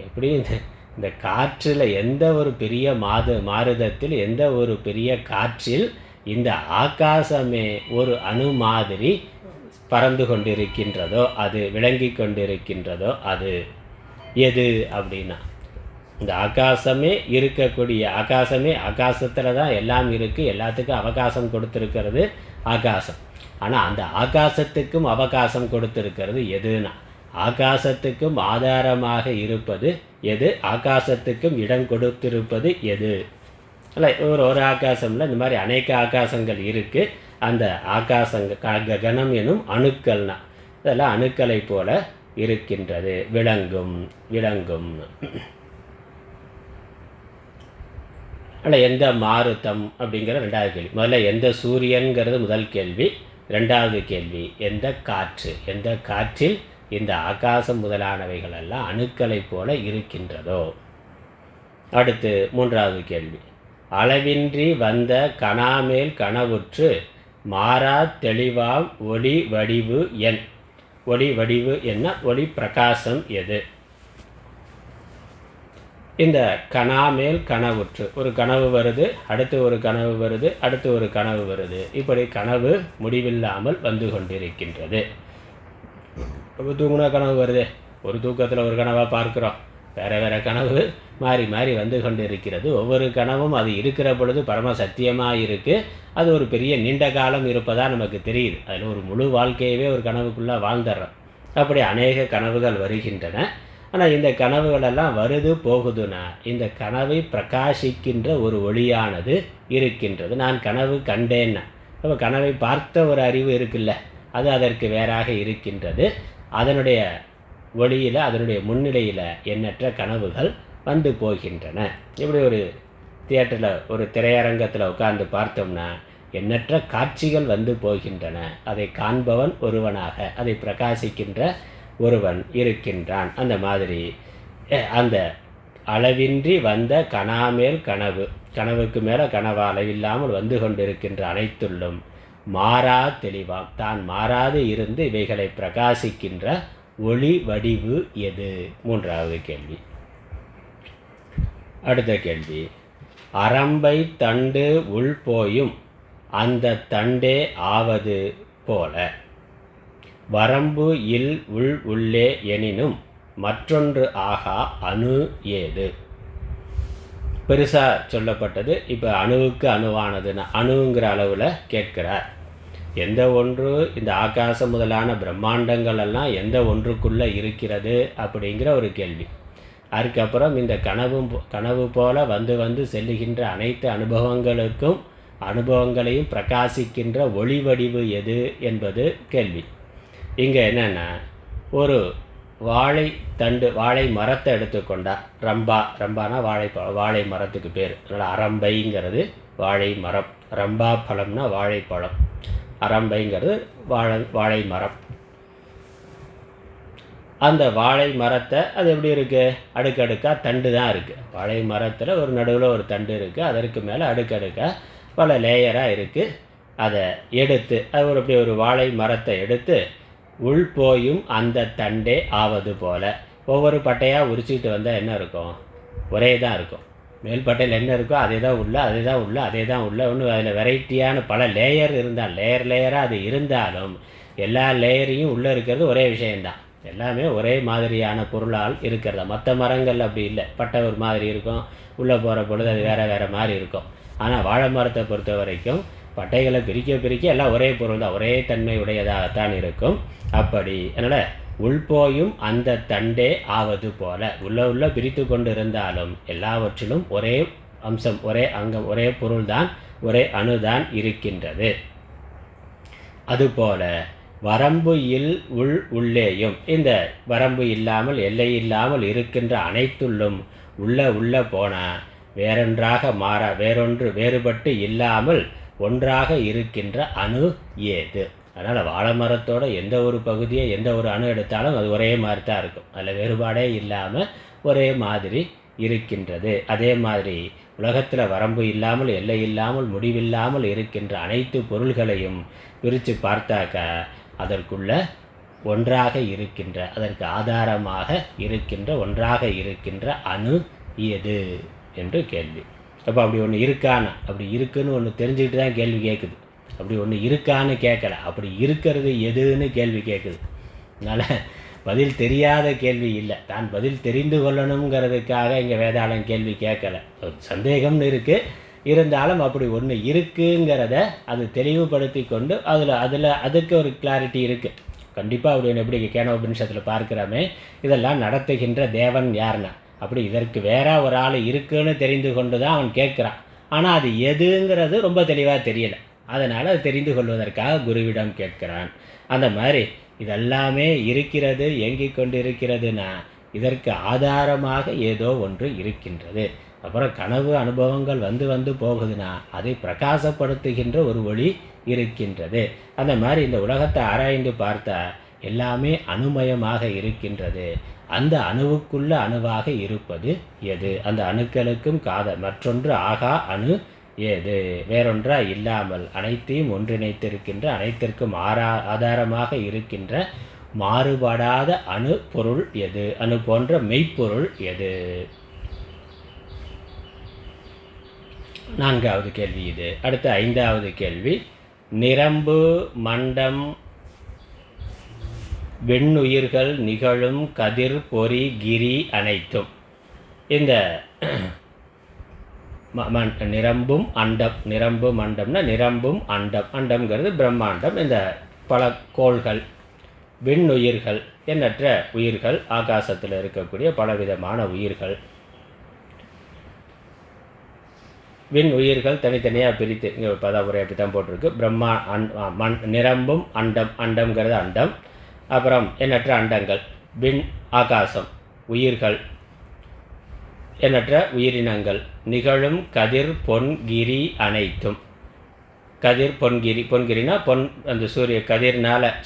Speaker 1: எப்படி இந்த காற்றில் எந்த ஒரு பெரிய மாருதத்தில், எந்த ஒரு பெரிய காற்றில் இந்த ஆகாசமே ஒரு அணு மாதிரி பறந்து கொண்டிருக்கின்றதோ, அது விளங்கி கொண்டிருக்கின்றதோ, அது எது அப்படின்னா, இந்த ஆகாசமே இருக்கக்கூடிய ஆகாசமே, ஆகாசத்தில் தான் எல்லாம் இருக்குது, எல்லாத்துக்கும் அவகாசம் கொடுத்துருக்கிறது ஆகாசம். ஆனால் அந்த ஆகாசத்துக்கும் அவகாசம் கொடுத்துருக்கிறது எதுனா, ஆகாசத்துக்கும் ஆதாரமாக இருப்பது எது, ஆகாசத்துக்கும் இடம் கொடுத்திருப்பது எது. இல்லை, ஒரு ஆகாசம்ல இந்த மாதிரி அநேக ஆகாசங்கள் இருக்குது. அந்த கணம் எனும் அணுக்கள்னா இதெல்லாம் அணுக்களை போல இருக்கின்றது, விளங்கும். ஆனால் எந்த மாருத்தம் அப்படிங்கிற ரெண்டாவது கேள்வி. முதல்ல எந்த சூரியன்கிறது முதல் கேள்வி. ரெண்டாவது கேள்வி எந்த காற்று, எந்த காற்றில் இந்த ஆகாசம் முதலானவைகள் எல்லாம் அணுக்களை போல இருக்கின்றதோ. அடுத்து மூன்றாவது கேள்வி, அளவின்றி வந்த கணாமேல் கனவுற்று மாறா தெளிவாம் ஒளி வடிவு என். ஒளி வடிவு என்ன, ஒளி பிரகாசம் எது. இந்த கணாமேல் கனவுற்று, ஒரு கனவு வருது, அடுத்து ஒரு கனவு வருது, அடுத்து ஒரு கனவு வருது, இப்படி கனவு முடிவில்லாமல் வந்து கொண்டிருக்கின்றது. தூங்குனா கனவு வருது, ஒரு தூக்கத்தில் ஒரு கனவாக பார்க்குறோம், வேறு கனவு மாறி மாறி வந்து கொண்டு இருக்கிறது. ஒவ்வொரு கனவும் அது இருக்கிற பொழுது பரம சத்தியமாக இருக்குது. அது ஒரு பெரிய நீண்ட காலம் இருப்பதாக நமக்கு தெரியுது. அதில் ஒரு முழு வாழ்க்கையவே ஒரு கனவுக்குள்ளே வாழ்ந்துடுறோம். அப்படி அநேக கனவுகள் வருகின்றன. ஆனால் இந்த கனவுகளெல்லாம் வருது போகுதுன்னா, இந்த கனவை பிரகாசிக்கின்ற ஒரு ஒளியானது இருக்கின்றது. நான் கனவு கண்டேன்னா, அப்போ கனவை பார்த்த ஒரு அறிவு இருக்குல்ல, அது அதற்கு வேறாக இருக்கின்றது. அதனுடைய ஒளியில், அதனுடைய முன்னிலையில் எண்ணற்ற கனவுகள் வந்து போகின்றன. இப்படி ஒரு தியேட்டரில், ஒரு திரையரங்கத்தில் உட்கார்ந்து பார்த்தோம்னா எண்ணற்ற காட்சிகள் வந்து போகின்றன. அதை காண்பவன் ஒருவனாக, அதை பிரகாசிக்கின்ற ஒருவன் இருக்கின்றான். அந்த மாதிரி அந்த அளவின்றி வந்த கணாமேல் கனவு, கனவுக்கு மேலே கனவா அளவில்லாமல் வந்து கொண்டிருக்கின்ற அனைத்துள்ளும் மாறா தெளிவாம், தான் மாறாது இருந்து இவைகளை பிரகாசிக்கின்ற ஒளி வடிவு எது. மூன்றாவது கேள்வி. அடுத்த கேள்வி, அரம்பை தண்டு உள் போயும் அந்த தண்டே ஆவது போல வரம்பு இல் உள் உள்ளே எனினும் மற்றொன்று ஆகா அணு ஏது. பெருசாக சொல்லப்பட்டது. இப்போ அணுவுக்கு அணுவானதுன்னா அணுங்கிற அளவில் கேட்கிறார். எந்த ஒன்று, இந்த ஆகாசம் முதலான பிரம்மாண்டங்கள் எல்லாம் எந்த ஒன்றுக்குள்ளே இருக்கிறது அப்படிங்கிற ஒரு கேள்வி. அதுக்கப்புறம் இந்த கனவு போல வந்து வந்து செல்லுகின்ற அனைத்து அனுபவங்களையும் பிரகாசிக்கின்ற ஒளி வடிவு எது என்பது கேள்வி. இங்கே என்னென்னா, ஒரு வாழை தண்டு, வாழை மரத்தை எடுத்துக்கொண்டா, ரம்பானா வாழை மரத்துக்கு பேர். அதனால் அரம்பைங்கிறது வாழை மரம், ரம்பா பழம்னா வாழைப்பழம், அரம்பைங்கிறது வாழை மரம். அந்த வாழை மரத்தை, அது எப்படி இருக்குது, அடுக்கடுக்காக தண்டு தான் இருக்குது. வாழை மரத்தில் ஒரு நடுவில் ஒரு தண்டு இருக்குது, அதற்கு மேலே அடுக்கடுக்காக பல லேயராக இருக்குது. அதை எடுத்து, அது அப்படி ஒரு வாழை மரத்தை எடுத்து உள் போயும் அந்த தண்டே ஆவது போல, ஒவ்வொரு பட்டையாக உரிச்சிக்கிட்டு வந்தால் என்ன இருக்கும், ஒரே தான் இருக்கும். மேல் பட்டையில் என்ன இருக்கோ அதே தான் உள்ள, அதே தான் உள்ள. ஒன்று அதில் வெரைட்டியான பல லேயர் இருந்தால், லேயராக அது இருந்தாலும் எல்லா லேயரையும் உள்ளே இருக்கிறது ஒரே விஷயந்தான். எல்லாமே ஒரே மாதிரியான பொருளால் இருக்கிறதா. மற்ற மரங்கள் அப்படி இல்லை, பட்டை ஒரு மாதிரி இருக்கும், உள்ளே போகிற பொழுது அது வேறு மாதிரி இருக்கும். ஆனால் வாழை மரத்தை பொறுத்த வரைக்கும் பட்டைகளை பிரிக்க எல்லாம் ஒரே பொருள் தான், ஒரே தன்மை உடையதாகத்தான் இருக்கும். அப்படி அதனால் உள்போயும் அந்த தண்டே ஆவது போல, உள்ள பிரித்து கொண்டு இருந்தாலும் எல்லாவற்றிலும் ஒரே அம்சம், ஒரே அங்கம், ஒரே பொருள்தான், ஒரே அணுதான் இருக்கின்றது. அதுபோல வரம்பு இல் உள் உள்ளேயும், இந்த வரம்பு இல்லாமல் எல்லை இல்லாமல் இருக்கின்ற அனைத்துள்ளும் உள்ள போனால் வேறொன்றாக வேறொன்று வேறுபட்டு இல்லாமல் ஒன்றாக இருக்கின்ற அணு ஏது. அதனால் வாழை மரத்தோட எந்த ஒரு பகுதியை, எந்த ஒரு அணு எடுத்தாலும் அது ஒரே மாதிரி தான் இருக்கும். அதில் வேறுபாடே இல்லாமல் ஒரே மாதிரி இருக்கின்றது. அதே மாதிரி உலகத்தில் வரம்பு இல்லாமல், எல்லை இல்லாமல், முடிவில்லாமல் இருக்கின்ற அனைத்து பொருள்களையும் பிரித்து பார்த்தாக்கா அதற்குள்ள ஒன்றாக இருக்கின்ற, அதற்கு ஆதாரமாக இருக்கின்ற, ஒன்றாக இருக்கின்ற அணு எது என்று கேள்வி. அப்போ அப்படி ஒன்று இருக்கானா, அப்படி இருக்குன்னு ஒன்று தெரிஞ்சுக்கிட்டு தான் கேள்வி கேட்குது. அப்படி ஒன்று இருக்கான்னு கேட்கல, அப்படி இருக்கிறது எதுன்னு கேள்வி கேட்குது. அதனால் பதில் தெரியாத கேள்வி இல்லை, தான் பதில் தெரிந்து கொள்ளணுங்கிறதுக்காக இங்கே வேதாளம் கேள்வி கேட்கல. சந்தேகம்னு இருக்குது, இருந்தாலும் அப்படி ஒன்று இருக்குங்கிறத அது தெளிவுபடுத்தி கொண்டு அதுக்கு ஒரு கிளாரிட்டி இருக்குது. கண்டிப்பாக அப்படி ஒன்று எப்படி கேனோபனிஷத்தில் பார்க்குறோமே, இதெல்லாம் நடத்துகின்ற தேவன் யாருன்னா, அப்படி இதற்கு வேற ஒரு ஆள் இருக்குன்னு தெரிந்து கொண்டு தான் அவன் கேட்குறான். ஆனால் அது எதுங்கிறது ரொம்ப தெளிவாக தெரியலை, அதனால் அது தெரிந்து கொள்வதற்காக குருவிடம் கேட்கிறான். அந்த மாதிரி இதெல்லாமே இருக்கிறது, இயங்கிக் கொண்டு இருக்கிறதுனா இதற்கு ஆதாரமாக ஏதோ ஒன்று இருக்கின்றது. அப்புறம் கனவு அனுபவங்கள் வந்து போகுதுன்னா அதை பிரகாசப்படுத்துகின்ற ஒரு ஒளி இருக்கின்றது. அந்த மாதிரி இந்த உலகத்தை ஆராய்ந்து பார்த்தா எல்லாமே அணுமயமாக இருக்கின்றது. அந்த அணுவுக்குள்ள அணுவாக இருப்பது எது? அந்த அணுக்களுக்கும் மற்றொன்று ஆகா அணு ஏது? வேறொன்றா இல்லாமல் அனைத்தையும் ஒன்றிணைத்திருக்கின்ற, அனைத்திற்கும் ஆதாரமாக இருக்கின்ற மாறுபடாத அணு பொருள் எது? அணு போன்ற மெய்ப்பொருள் எது? 4வது கேள்வி இது. அடுத்த 5வது கேள்வி, நிரம்பு மண்டம் வெண்ணுயிர்கள் நிகழும் கதிர் பொறி கிரி அனைத்தும். இந்த நிரம்பும் அண்டம், நிரம்பு மண்டம்னா நிரம்பும் அண்டம், அண்டம்ங்கிறது பிரம்மாண்டம், இந்த பல கோள்கள், விண்ணுயிர்கள் எண்ணற்ற உயிர்கள், ஆகாசத்தில் இருக்கக்கூடிய பலவிதமான உயிர்கள், விண் உயிர்கள் தனித்தனியாக பிரித்து இங்கே பதாமுறை அப்படி தான் போட்டிருக்கு. நிரம்பும் அண்டம், அண்டம்ங்கிறது அண்டம், அப்புறம் எண்ணற்ற அண்டங்கள், விண் ஆகாசம், உயிர்கள் எண்ணற்ற உயிரினங்கள், நிகழும் கதிர் பொன்கிரி அனைத்தும். கதிர் பொன்கிரி, பொன்கிரினா பொன், அந்த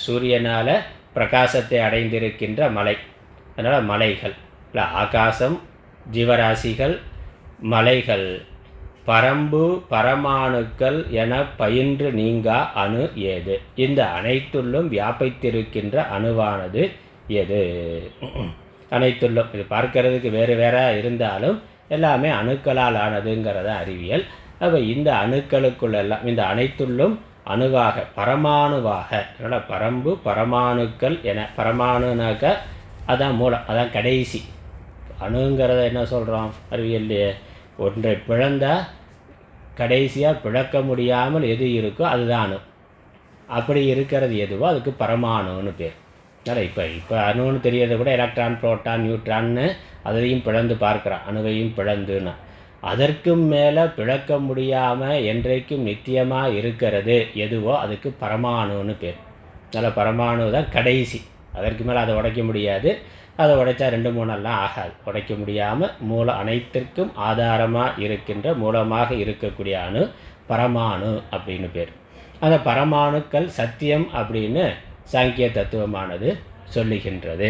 Speaker 1: சூரியனால் பிரகாசத்தை அடைந்திருக்கின்ற மலை, அதனால் மலைகள் இல்லை, ஆகாசம், ஜீவராசிகள், மலைகள், பரம்பு பரமாணுக்கள் என பயின்று நீங்கா அணு ஏது? இந்த அனைத்துள்ளும் வியாபித்திருக்கின்ற அணுவானது எது? அனைத்துள்ளும், இது பார்க்கறதுக்கு வேறு இருந்தாலும் எல்லாமே அணுக்களால் ஆனதுங்கிறத அறிவியல். அப்போ இந்த அணுக்களுக்குள்ளெல்லாம், இந்த அனைத்துள்ளும் அணுவாக பரமாணுவாக, அதனால் பரம்பு பரமாணுக்கள் என, பரமாணுனாக்க அதான் மூலம், அதான் கடைசி. அணுங்கிறத என்ன சொல்கிறோம் அறிவியல்லையே, ஒன்றை பிளந்தால் கடைசியாக பிளக்க முடியாமல் எது இருக்கோ அதுதான் அணு. அப்படி இருக்கிறது எதுவோ அதுக்கு பரமாணுன்னு பேர். அதனால் இப்போ அணுன்னு தெரியறது கூட எலக்ட்ரான், புரோட்டான், நியூட்ரான்னு அதையும் பிளந்து பார்க்குறான், அணுவையும் பிளந்துன்னா. அதற்கும் மேலே பிளக்க முடியாமல் என்றைக்கும் நித்தியமாக இருக்கிறது எதுவோ அதுக்கு பரமாணுன்னு பேர். அதனால் பரமாணு தான் கடைசி, அதற்கு மேலே அதை உடைக்க முடியாது. அதை உடைச்சா 2 3 ஆகாது, உடைக்க முடியாமல் அனைத்திற்கும் ஆதாரமாக இருக்கின்ற, மூலமாக இருக்கக்கூடிய அணு பரமாணு அப்படின்னு பேர். அந்த பரமாணுக்கள் சத்தியம் அப்படின்னு சாங்கிய தத்துவமானது சொல்லுகின்றது.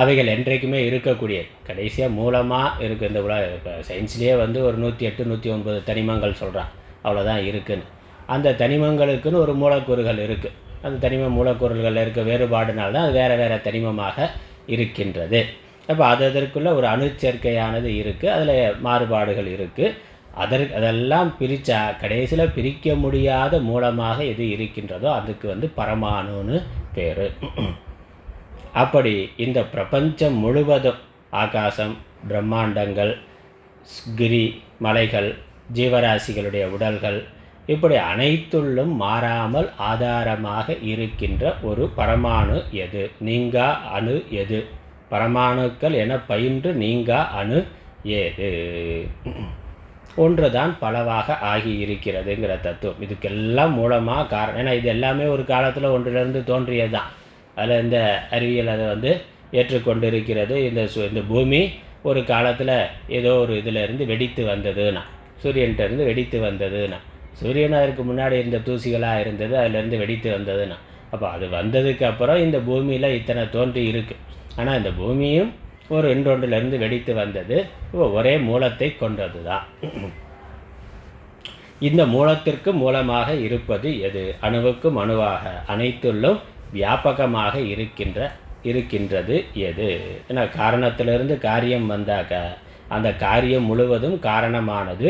Speaker 1: அவைகள் என்றைக்குமே இருக்கக்கூடிய, கடைசியாக மூலமாக இருக்குது. இந்த இப்போ சயின்ஸ்லேயே ஒரு 108 109 தனிமங்கள் சொல்கிறான், அவ்வளோதான் இருக்குன்னு. அந்த தனிமங்களுக்குன்னு ஒரு மூலக்கூறுகள் இருக்குது. அந்த தனிம மூலக்கூறுகளில் இருக்க வேறுபாடுனால்தான் அது வேறு தனிமமாக இருக்கின்றது. அப்போ அதற்குள்ளே ஒரு அணுச்சேர்க்கையானது இருக்குது, அதில் மாறுபாடுகள் இருக்குது. அதெல்லாம் பிரித்தா கடைசியில் பிரிக்க முடியாத மூலமாக எது இருக்கின்றதோ அதுக்கு பரமாணுன்னு பேர். அப்படி இந்த பிரபஞ்சம் முழுவதும், ஆகாசம், பிரம்மாண்டங்கள், கிரி மலைகள், ஜீவராசிகளுடைய உடல்கள், இப்படி அனைத்துள்ளும் மாறாமல் ஆதாரமாக இருக்கின்ற ஒரு பரமாணு எது? நீங்கா அணு எது? பரமாணுக்கள் என பயின்று நீங்கா அணு ஏது? ஒன்றுதான் பலவாக ஆகி இருக்கிறதுங்கிற தத்துவம். இதுக்கெல்லாம் மூலமாக காரணம், ஏன்னா இது எல்லாமே ஒரு காலத்தில் ஒன்றிலிருந்து தோன்றியது தான். அதில் இந்த அறிவியல் அதை ஏற்றுக்கொண்டு இருக்கிறது. இந்த பூமி ஒரு காலத்தில் ஏதோ ஒரு இதிலேருந்து வெடித்து வந்ததுன்னா, சூரியன்கிட்டருந்து வெடித்து வந்ததுன்னா, சூரியன் அதற்கு முன்னாடி இருந்த தூசிகளாக இருந்தது, அதிலேருந்து வெடித்து வந்ததுன்னா, அப்போ அது வந்ததுக்கு அப்புறம் இந்த பூமியில் இத்தனை தோன்றி இருக்குது. ஆனால் இந்த பூமியும் ஒரு இன்னொன்றிலிருந்து வெடித்து வந்தது, ஒரே மூலத்தை கொண்டது தான். இந்த மூலத்திற்கு மூலமாக இருப்பது எது? அணுவுக்கும் அணுவாக அனைத்துள்ளும் வியாபகமாக இருக்கின்றது எது? ஏன்னா காரணத்திலிருந்து காரியம் வந்தாக்க அந்த காரியம் முழுவதும் காரணமானது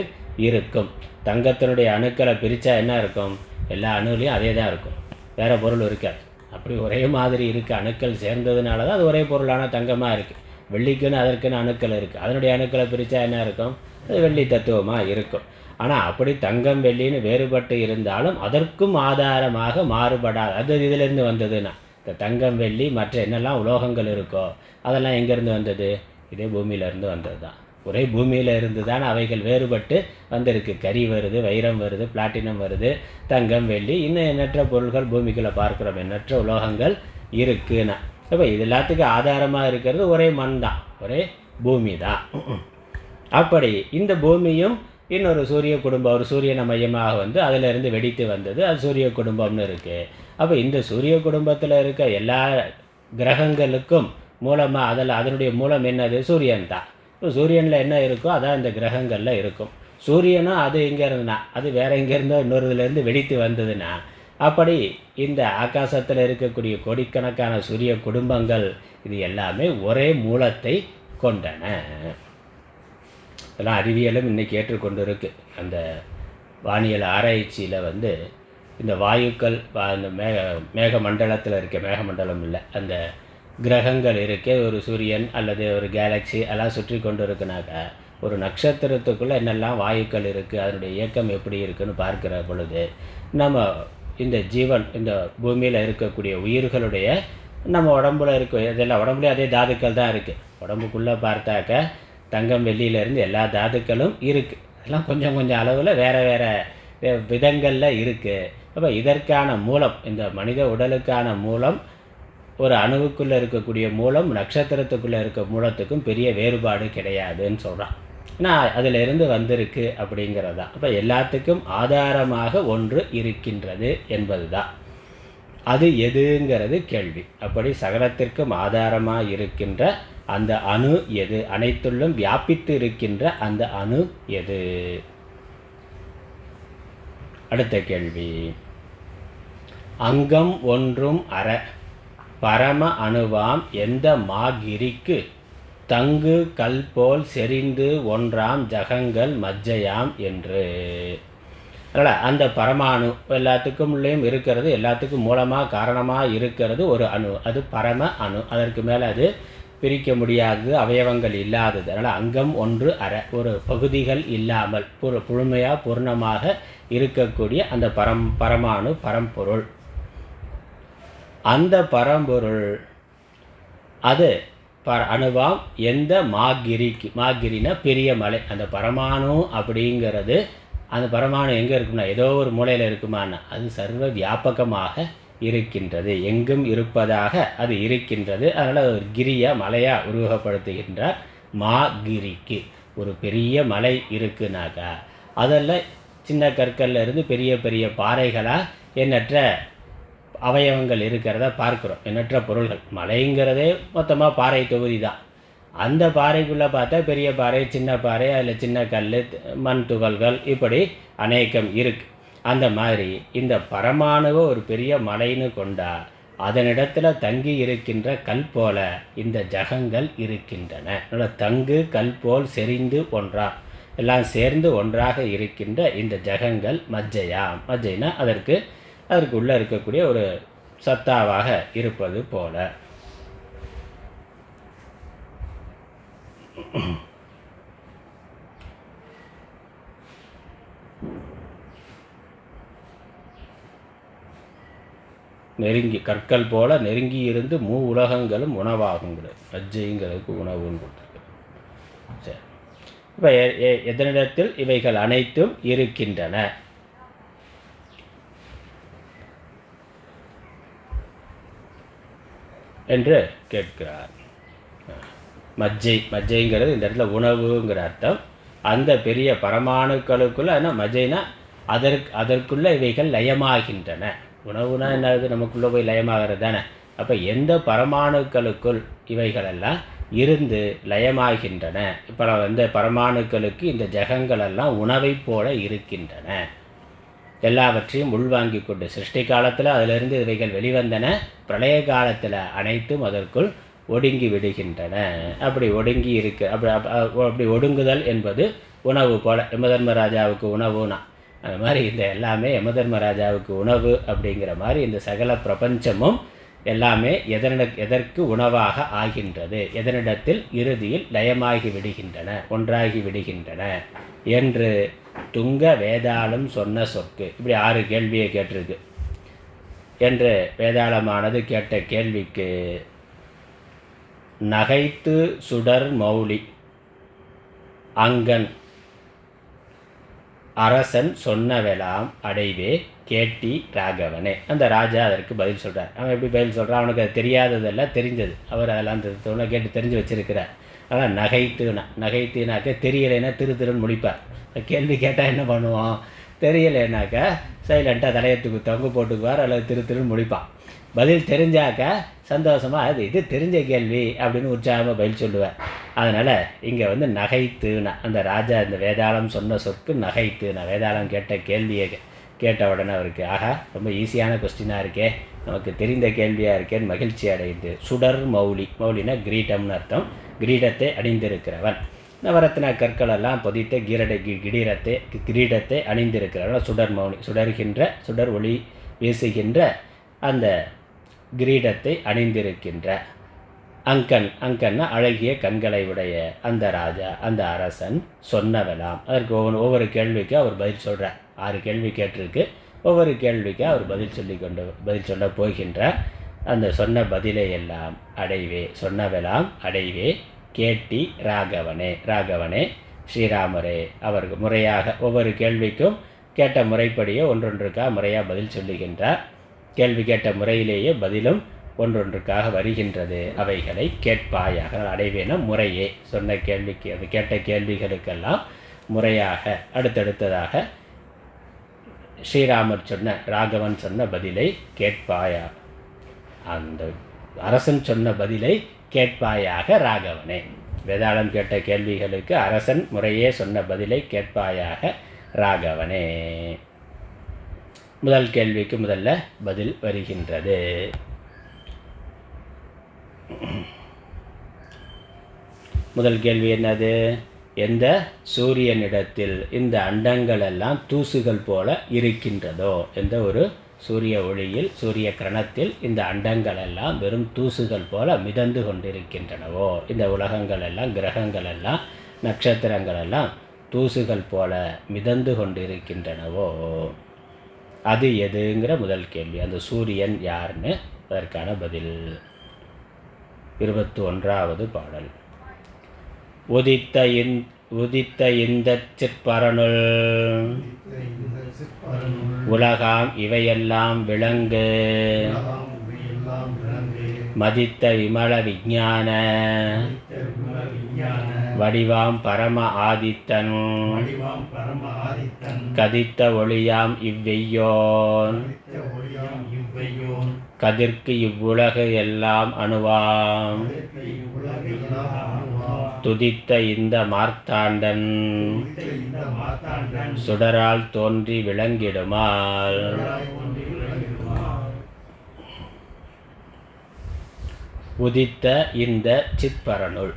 Speaker 1: இருக்கும். தங்கத்தினுடைய அணுக்களை பிரித்தா என்ன இருக்கும்? எல்லா அணுவிலையும் அதே தான் இருக்கும், வேறு பொருள் இருக்காது. அப்படி ஒரே மாதிரி இருக்குது. அணுக்கள் சேர்ந்ததுனால தான் அது ஒரே பொருளான தங்கமாக இருக்குது. வெள்ளிக்குன்னு அதற்குன்னு அணுக்கள் இருக்குது. அதனுடைய அணுக்களை பிரித்தா என்ன இருக்கும்? அது வெள்ளி தத்துவமாக இருக்கும். ஆனால் அப்படி தங்கம் வெள்ளின்னு வேறுபட்டு இருந்தாலும் அதற்கும் ஆதாரமாக மாறுபடாது. அது இதிலேருந்து வந்ததுன்னா இந்த தங்கம் வெள்ளி மற்ற என்னெல்லாம் உலோகங்கள் இருக்கோ அதெல்லாம் எங்கேருந்து வந்தது? இதே பூமியிலேருந்து வந்தது தான். ஒரே பூமியில் இருந்து தான் அவைகள் வேறுபட்டு வந்திருக்கு. கரி வருது, வைரம் வருது, பிளாட்டினம் வருது, தங்கம் வெள்ளி, இன்னும் எண்ணற்ற பொருள்கள் பூமிக்குள்ளே பார்க்குறோம், எண்ணற்ற உலோகங்கள் இருக்குன்னா. அப்போ இது எல்லாத்துக்கும் ஆதாரமாக இருக்கிறது ஒரே மண் தான், ஒரே பூமி தான். அப்படி இந்த பூமியும் இன்னொரு சூரிய குடும்பம், ஒரு சூரியனை மையமாக வந்து அதிலிருந்து வெடித்து வந்தது, அது சூரிய குடும்பம்னு இருக்குது. அப்போ இந்த சூரிய குடும்பத்தில் இருக்க எல்லா கிரகங்களுக்கும் மூலமாக அதனுடைய மூலம் என்னது? சூரியன் தான். இப்போ சூரியனில் என்ன இருக்கோ அதான் இந்த கிரகங்களில் இருக்கும். சூரியனும் அது எங்கே இருந்துன்னா அது வேறு எங்கேருந்தோ இன்னொரு இதுலேருந்து வெடித்து வந்ததுன்னா, அப்படி இந்த ஆகாசத்தில் இருக்கக்கூடிய கோடிக்கணக்கான சூரிய குடும்பங்கள் இது எல்லாமே ஒரே மூலத்தை கொண்டன. இதெல்லாம் அறிவியலும் இன்றைக்கி ஏற்றுக்கொண்டு இருக்குது. அந்த வானியல் ஆராய்ச்சியில் வந்து இந்த வாயுக்கள் அந்த மேக மண்டலத்தில் இருக்க, மேகமண்டலம் இல்லை, அந்த கிரகங்கள் இருக்கே, ஒரு சூரியன் அல்லது ஒரு கேலக்ஸி எல்லாம் சுற்றி கொண்டு இருக்குனாக்கா ஒரு நட்சத்திரத்துக்குள்ளே என்னெல்லாம் வாயுக்கள் இருக்குது, அதனுடைய இயக்கம் எப்படி இருக்குதுன்னு பார்க்குற பொழுது நம்ம இந்த ஜீவன், இந்த பூமியில் இருக்கக்கூடிய உயிர்களுடைய நம்ம உடம்புல இருக்க இதெல்லாம் உடம்புலேயே அதே தாதுக்கள் தான் இருக்குது. உடம்புக்குள்ளே பார்த்தாக்க தங்கம் வெள்ளியிலேருந்து எல்லா தாதுக்களும் இருக்குது. அதெல்லாம் கொஞ்சம் கொஞ்சம் அளவில் வேறு வேறு விதங்களில் இருக்குது. அப்போ இதற்கான மூலம், இந்த மனித உடலுக்கான மூலம், ஒரு அணுவுக்குள்ளே இருக்கக்கூடிய மூலம் நட்சத்திரத்துக்குள்ளே இருக்க மூலத்துக்கும் பெரிய வேறுபாடு கிடையாதுன்னு சொல்கிறான். ஆனால் அதிலிருந்து வந்திருக்கு அப்படிங்கிறது தான். அப்போ எல்லாத்துக்கும் ஆதாரமாக ஒன்று இருக்கின்றது என்பது தான். அது எதுங்கிறது கேள்வி. அப்படி சகலத்திற்கும் ஆதாரமாக இருக்கின்ற அந்த அணு எது? அனைத்துள்ளும் வியாபித்து இருக்கின்ற அந்த அணு எது? அடுத்த கேள்வி, அங்கம் ஒன்றும் அற பரம அணுவாம் எந்த மாகிரிக்கு தங்கு கல் போல் செறிந்து ஒன்றாம் ஜகங்கள் மஜ்ஜையாம் என்று. அதனால் அந்த பரமாணு எல்லாத்துக்கும் உள்ளேயும் இருக்கிறது, எல்லாத்துக்கும் மூலமாக காரணமாக இருக்கிறது ஒரு அணு, அது பரம அணு. அதற்கு மேலே அது பிரிக்க முடியாதது, அவயவங்கள் இல்லாதது. அதனால் அங்கம் ஒன்று அற, ஒரு பகுதிகள் இல்லாமல் முழுமையாக பூர்ணமாக இருக்கக்கூடிய அந்த பரமாணு, பரம்பொருள். அந்த பரம்பொருள் அது அணுவாம் எந்த மாகிரிக்கு, மாகிரினா பெரிய மலை. அந்த பரமாணு அப்படிங்கிறது, அந்த பரமாணு எங்கே இருக்குன்னா ஏதோ ஒரு மூலையில் இருக்குமான்னா அது சர்வ வியாபகமாக இருக்கின்றது, எங்கும் இருப்பதாக அது இருக்கின்றது. அதனால் ஒரு கிரியாக மலையாக உருவகப்படுத்துகின்றார். மாகிரிக்கு ஒரு பெரிய மலை இருக்குனாக்கா அதெல்லாம் சின்ன கற்கள்ல இருந்து பெரிய பெரிய பாறைகளாக எண்ணற்ற அவயவங்கள் இருக்கிறத பார்க்குறோம், எண்ணற்ற பொருள்கள். மலைங்கிறதே மொத்தமாக பாறை தொகுதி தான். அந்த பாறைக்குள்ளே பார்த்தா பெரிய பாறை, சின்ன பாறை, அதில் சின்ன கல், மண் துகள்கள், இப்படி அநேகம் இருக்குது. அந்த மாதிரி இந்த பரமாணுவை ஒரு பெரிய மலைன்னு கொண்டா அதனிடத்தில் தங்கி இருக்கின்ற கல் போல இந்த ஜகங்கள் இருக்கின்றன. அதனால் தங்கு கல் போல் செறிந்து ஒன்றா, எல்லாம் சேர்ந்து ஒன்றாக இருக்கின்ற இந்த ஜகங்கள் மஜ்ஜையா. மஜ்ஜைனா அதற்கு உள்ளே இருக்கக்கூடிய ஒரு சத்தாவாக இருப்பது போல. நெருங்கி கற்கள் போல நெருங்கி இருந்து உலகங்களும் உணவாகுங்கிறது. மஜ்ஜைங்கிறதுக்கு உணவுன்னு கொடுத்துருக்கு. சரி, இப்போ எதனிடத்தில் இவைகள் அனைத்தும் இருக்கின்றன என்று கேட்கிறார். மஜ்ஜைங்கிறது இந்த இடத்துல உணவுங்கிற அர்த்தம். அந்த பெரிய பரமாணுக்களுக்குள்ள மஜ்ஜைனா அதற்குள்ள இவைகள் லயமாகின்றன. உணவுனா என்னது? நமக்குள்ளே போய் லயமாகிறது தானே. அப்போ எந்த பரமாணுக்களுக்குள் இவைகளெல்லாம் இருந்து லயமாகின்றன, இப்போ இந்த பரமாணுக்களுக்கு இந்த ஜகங்களெல்லாம் உணவை போல இருக்கின்றன. எல்லாவற்றையும் உள்வாங்கி கொண்டு சிருஷ்டி காலத்தில் அதிலிருந்து இவைகள் வெளிவந்தன. பிரளய காலத்தில் அனைத்தும் அதற்குள் ஒடுங்கி விடுகின்றன. அப்படி ஒடுங்கி இருக்கு அப்படி ஒடுங்குதல் என்பது உணவு போல். யமதர்மராஜாவுக்கு உணவுனா அது மாதிரி இந்த எல்லாமே யமதர்மராஜாவுக்கு உணவு அப்படிங்கிற மாதிரி இந்த சகல பிரபஞ்சமும் எல்லாமே எதற்கு உணவாக ஆகின்றது, எதனிடத்தில் இறுதியில் லயமாகி விடுகின்றன, ஒன்றாகி விடுகின்றன என்று துங்க வேதாளம் சொன்ன சொற்கு. இப்படி 6 கேள்வியை கேட்டிருக்கு. என்று வேதாளமானது கேட்ட கேள்விக்கு நகைத்து சுடர் மௌலி அங்கன் அரசன் சொன்னவெல்லாம் அடைவே கேட்டி ராகவனே. அந்த ராஜா அதற்கு பதில் சொல்கிறார். அவன் எப்படி பதில் சொல்கிறான்? அவனுக்கு அது தெரியாததெல்லாம் தெரிஞ்சது. அவர் அதெல்லாம் கேட்டு தெரிஞ்சு வச்சிருக்கிறார். ஆனால் நகைத்துனாக்க தெரியலைன்னா திருன்னு முடிப்பார். கேள்வி கேட்டால் என்ன பண்ணுவோம்? தெரியலைனாக்கா சைலண்ட்டாக தலையத்துக்கு தொங்கு போட்டுக்குவார் அல்லது திருன்னு முடிப்பான். பதில் தெரிஞ்சாக்கா சந்தோஷமாக இது தெரிஞ்ச கேள்வி அப்படின்னு உற்சாகமாக பதில் சொல்லுவார். அதனால் இங்கே நகைத்துனா அந்த ராஜா இந்த வேதாளம் சொன்ன சொற்கு நகைத்துனா வேதாளம் கேட்ட கேள்வியை கேட்ட உடனே அவருக்கு ஆஹா ரொம்ப ஈஸியான கொஸ்டினாக இருக்கே, நமக்கு தெரிந்த கேள்வியாக இருக்கேன்னு மகிழ்ச்சி அடைந்து சுடர் மௌலினா கிரீடம்னு அர்த்தம். கிரீடத்தை அணிந்திருக்கிறவன், நவரத்ன கற்களெல்லாம் பொதித்த கிரீடத்தை அணிந்திருக்கிறவன் சுடர் மௌலி. சுடர் ஒளி வீசுகின்ற அந்த கிரீடத்தை அணிந்திருக்கின்ற அங்கன்னா அழகிய கண்களை உடைய அந்த ராஜா அந்த அரசன் சொன்னவெல்லாம். அதற்கு ஒவ்வொரு கேள்விக்கும் அவர் பதில் சொல்கிறார். 6 கேள்வி கேட்டிருக்கு. ஒவ்வொரு கேள்விக்கும் அவர் பதில் சொல்ல போகின்றார். அந்த சொன்ன பதிலை எல்லாம் சொன்னவெல்லாம் அடைவே கேட்டி ராகவனே ஸ்ரீராமரே. அவருக்கு முறையாக ஒவ்வொரு கேள்விக்கும் கேட்ட முறைப்படியே ஒன்றொன்றுக்காக முறையாக பதில் சொல்லுகின்றார். கேள்வி கேட்ட முறையிலேயே பதிலும் ஒன்றொன்றுக்காக வருகின்றது. அவைகளை கேட்பாயாக. அடைவேன முறையே சொன்ன கேள்விக்கு அது கேட்ட கேள்விகளுக்கெல்லாம் முறையாக அடுத்தடுத்ததாக ஸ்ரீராமர் ராகவன் சொன்ன பதிலை கேட்பாயா, அந்த அரசன் சொன்ன பதிலை கேட்பாயாக ராகவனே. வேதாளம் கேட்ட கேள்விகளுக்கு அரசன் முறையே சொன்ன பதிலை கேட்பாயாக ராகவனே. முதல் கேள்விக்கு முதல்ல பதில் வருகின்றது. முதல் கேள்வி என்னது? எந்த சூரியனிடத்தில் இந்த அண்டங்கள் எல்லாம் தூசுகள் போல இருக்கின்றதோ, எந்த ஒரு சூரிய ஒளியில் சூரிய கிரணத்தில் இந்த அண்டங்கள் எல்லாம் வெறும் தூசுகள் போல மிதந்து கொண்டிருக்கின்றனவோ, இந்த உலகங்கள் எல்லாம் கிரகங்கள் எல்லாம் நட்சத்திரங்கள் எல்லாம் தூசுகள் போல மிதந்து கொண்டிருக்கின்றனவோ அது எதுங்கிற முதல் கேள்வி. அந்த சூரியன் யாருன்னு அதற்கான பதில். 21வது பாடல். உதித்த இந்த சிற்பரனுள் உலகாம் இவையெல்லாம் விளங்கு மதித்த விமல விஞ்ஞான வடிவாம் பரம ஆதித்தன் கதித்த ஒளியாம் இவ்வெய்யோன் கதிர்க்கு இவ்வுலகு எல்லாம் அணுவாம் துதித்த இந்த மார்த்தாண்டன் சுடரால் தோன்றி விளங்கிடுமால். உதித்த இந்த சிற்பரனுள்.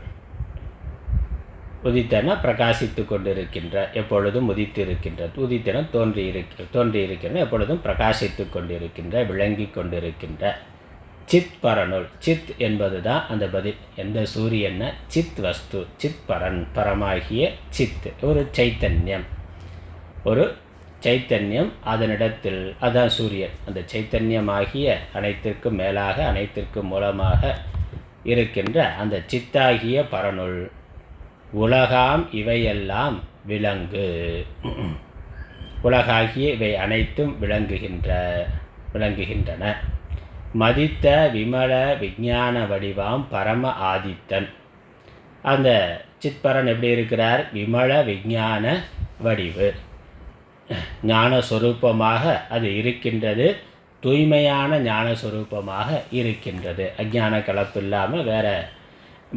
Speaker 1: உதித்தன பிரகாசித்து கொண்டிருக்கின்ற, எப்பொழுதும் உதித்து இருக்கின்ற. உதித்தன தோன்றி இருக்கின்ற, எப்பொழுதும் பிரகாசித்து கொண்டிருக்கின்ற, விளங்கி கொண்டிருக்கின்ற. சித் பரனுள். சித் என்பது தான் அந்த பதில். எந்த சூரியன்னா சித் வஸ்து, சித் பரன், பரமாகிய சித், ஒரு சைத்தன்யம். ஒரு சைத்தன்யம் அதனிடத்தில், அதான் சூரியன். அந்த சைத்தன்யமாகிய அனைத்திற்கும் மேலாக அனைத்திற்கும் மூலமாக இருக்கின்ற அந்த சித்தாகிய பரனுள் உலகாம் இவையெல்லாம் விளங்கு. உலகாகிய இவை அனைத்தும் விளங்குகின்றன. மதித்த விமல விஞ்ஞான வடிவாம் பரம ஆதித்தன். அந்த சித்பரன் எப்படி இருக்கிறார்? விமல விஞ்ஞான வடிவு, ஞானஸ்வரூபமாக அது இருக்கின்றது. தூய்மையான ஞானஸ்வரூபமாக இருக்கின்றது. அஞ்ஞான கலப்பு இல்லாமல், வேற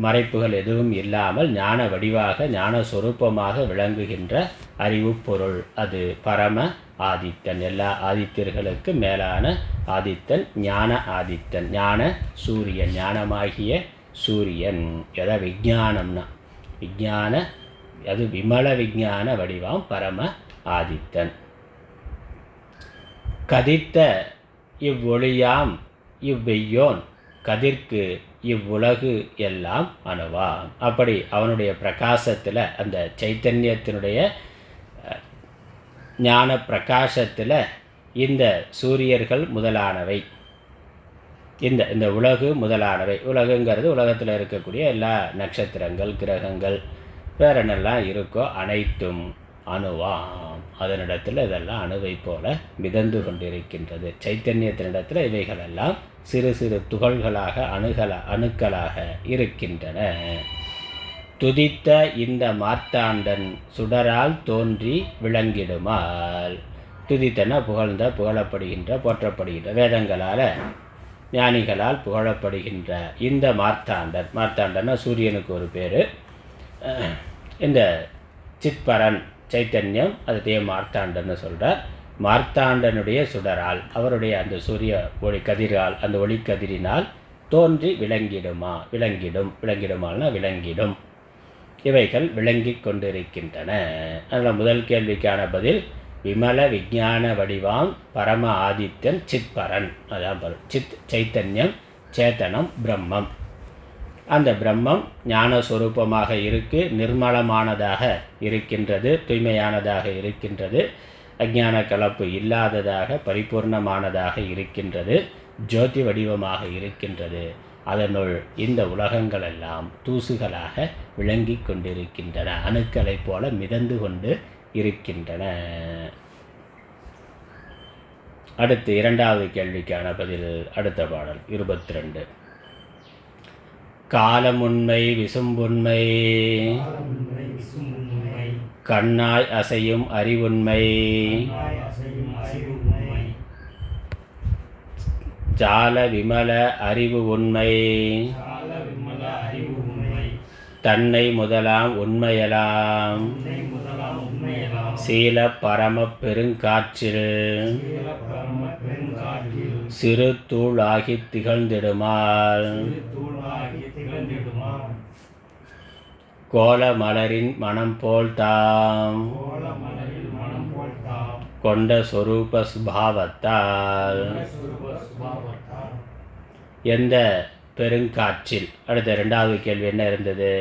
Speaker 1: மறைப்புகள் எதுவும் இல்லாமல் ஞான வடிவாக ஞானஸ்வரூபமாக விளங்குகின்ற அறிவு பொருள் அது பரம ஆதித்தன். எல்லா ஆதித்யர்களுக்கு மேலான ஆதித்தன், ஞான ஆதித்தன், ஞான சூரியன், ஞானமாகிய சூரியன். எதை விஞ்ஞானம்னா விஞ்ஞான, அது விமல விஞ்ஞான வடிவாம் பரம ஆதித்தன். கதித்த இவ்வொளியாம் இவ்வெய்யோன் கதிர்க்கு இவ்வுலகு எல்லாம் அணுவாம். அப்படி அவனுடைய பிரகாசத்தில், அந்த சைத்தன்யத்தினுடைய ஞான பிரகாசத்தில் இந்த சூரியர்கள் முதலானவை, இந்த உலகு முதலானவை, உலகுங்கிறது உலகத்தில் இருக்கக்கூடிய எல்லா நட்சத்திரங்கள், கிரகங்கள், வேற என்னெல்லாம் இருக்கோ அனைத்தும் அணுவாம். அதனிடத்தில் இதெல்லாம் அணுவை போல மிதந்து கொண்டிருக்கின்றது. சைத்தன்யத்தினிடத்தில் இவைகளெல்லாம் சிறு சிறு துகள்களாக அணுக்களாக இருக்கின்றன. துதித்த இந்த மார்த்தாண்டன் சுடரால் தோன்றி விளங்கிடுமால். துதித்தன புகழ்ந்த, புகழப்படுகின்ற, போற்றப்படுகின்ற, வேதங்களால் ஞானிகளால் புகழப்படுகின்ற இந்த மார்த்தாண்டன். மார்த்தாண்டன்னா சூரியனுக்கு ஒரு பேர். இந்த சித்பரன் சைத்தன்யம் அதுதே மார்த்தாண்டன்னு சொல்கிறார். மார்த்தாண்டனுடைய சுடரால், அவருடைய அந்த சூரிய ஒளி கதிரால், அந்த ஒளிக்கதிரினால் தோன்றி விளங்கிடுமால்னா விளங்கிடும். இவைகள் விளங்கி கொண்டிருக்கின்றன. அதில் முதல் கேள்விக்கான பதில் விமல விஞ்ஞான வடிவாம் பரம ஆதித்யன் சித்பரன். அதான் பதில். சித் சைத்தன்யம், சேத்தனம் பிரம்மம். அந்த பிரம்மம் ஞானஸ்வரூபமாக நிர்மலமானதாக இருக்கின்றது, தூய்மையானதாக இருக்கின்றது, அஞ்ஞான கலப்பு இல்லாததாக பரிபூர்ணமானதாக இருக்கின்றது, ஜோதி வடிவமாக இருக்கின்றது. அதனுள் இந்த உலகங்களெல்லாம் தூசுகளாக விளங்கி கொண்டிருக்கின்றன, அணுக்களைப் போல மிதந்து கொண்டு இருக்கின்றன. அடுத்து இரண்டாவது கேள்விக்கான பதில் அடுத்த பாடல் 22. காலமுண்மை விசும்புண்மை கண்ணாய் அசையும் அறிவுண்மை ஜால விமல அறிவு உண்மை தன்னை முதலாம் உண்மையலாம் சீல பரம பெருங்காற்றில் சிறு தூள் ஆகி திகழ்ந்திடுமால் கோல மலரின் மனம் போல் தாம் கொண்ட சொரூப சுபாவத்தால் எந்த பெருங்காற்றில். அடுத்த இரண்டாவது கேள்வி என்ன இருந்தது?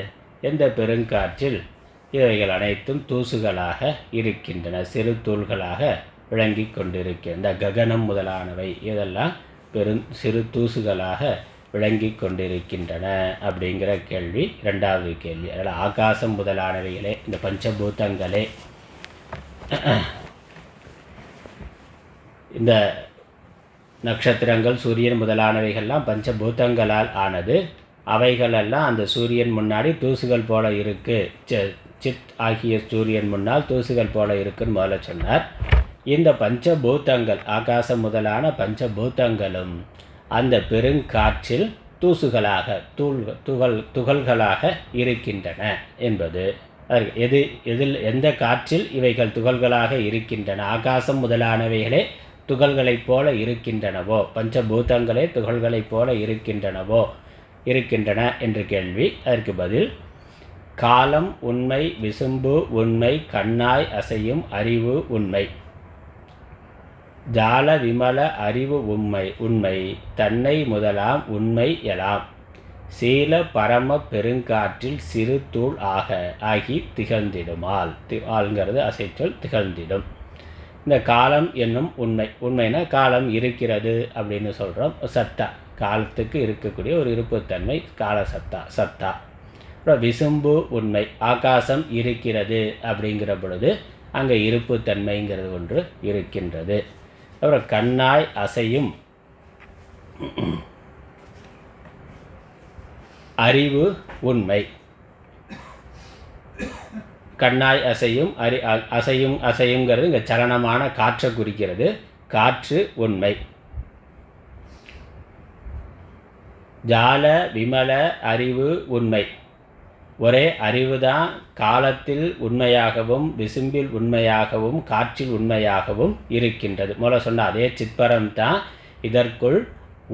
Speaker 1: எந்த பெருங்காற்றில் இவைகள் அனைத்தும் தூசுகளாக இருக்கின்றன, சிறு தூள்களாக விளங்கி கொண்டிருக்கின்ற ககனம் முதலானவை இதெல்லாம் சிறு தூசுகளாக விளங்கி கொண்டிருக்கின்றன அப்படிங்கிற கேள்வி இரண்டாவது கேள்வி. அதில் ஆகாசம் முதலானவைகளே, இந்த பஞ்சபூதங்களே, இந்த நட்சத்திரங்கள், சூரியன் முதலானவைகள்லாம் பஞ்சபூதங்களால் ஆனது. அவைகளெல்லாம் அந்த சூரியன் முன்னாடி தூசுகள் போல இருக்குது. சித் ஆகிய சூரியன் முன்னால் தூசுகள் போல இருக்குன்னு முதல்ல சொன்னார். இந்த பஞ்சபூதங்கள், ஆகாசம் முதலான பஞ்சபூதங்களும் அந்த பெருங்காற்றில் தூசுகளாக துகள்களாக இருக்கின்றன என்பது. எந்த காற்றில் இவைகள் துகள்களாக இருக்கின்றன? ஆகாசம் முதலானவைகளே துகள்களைப் போல இருக்கின்றனவோ, பஞ்சபூதங்களே துகள்களைப் போல இருக்கின்றன என்று கேள்வி. அதற்கு பதில் காலம் உண்மை, விசும்பு உண்மை, கண்ணாய் அசையும் அறிவு உண்மை, ஜால விமல அறிவு உண்மை, தன்னை முதலாம் உண்மை எலாம், சீல பரம பெருங்காற்றில் சிறு தூள் ஆகி திகழ்ந்திடுமால். ஆள்ங்கிறது அசைச்சொல், திகழ்ந்திடும். இந்த காலம் என்னும் உண்மைனா காலம் இருக்கிறது அப்படின்னு சொல்கிறோம். சத்தா, காலத்துக்கு இருக்கக்கூடிய ஒரு இருப்புத்தன்மை கால சத்தா. அப்புறம் விசும்பு உண்மை, ஆகாசம் இருக்கிறது அப்படிங்கிற பொழுது அங்கே இருப்புத்தன்மைங்கிறது ஒன்று இருக்கின்றது. அப்புறம் கண்ணாய் அசையும் அறிவு உண்மை. கண்ணாய் அசையுங்கிறது இங்கே சலனமான காற்றை குறிக்கிறது. காற்று உண்மை. ஜால விமல அறிவு உண்மை. ஒரே அறிவு தான் காலத்தில் உண்மையாகவும், விசும்பில் உண்மையாகவும், காற்றில் உண்மையாகவும் இருக்கின்றது. முதல்ல சொன்ன அதே சித்பரம் தான் இதற்குள்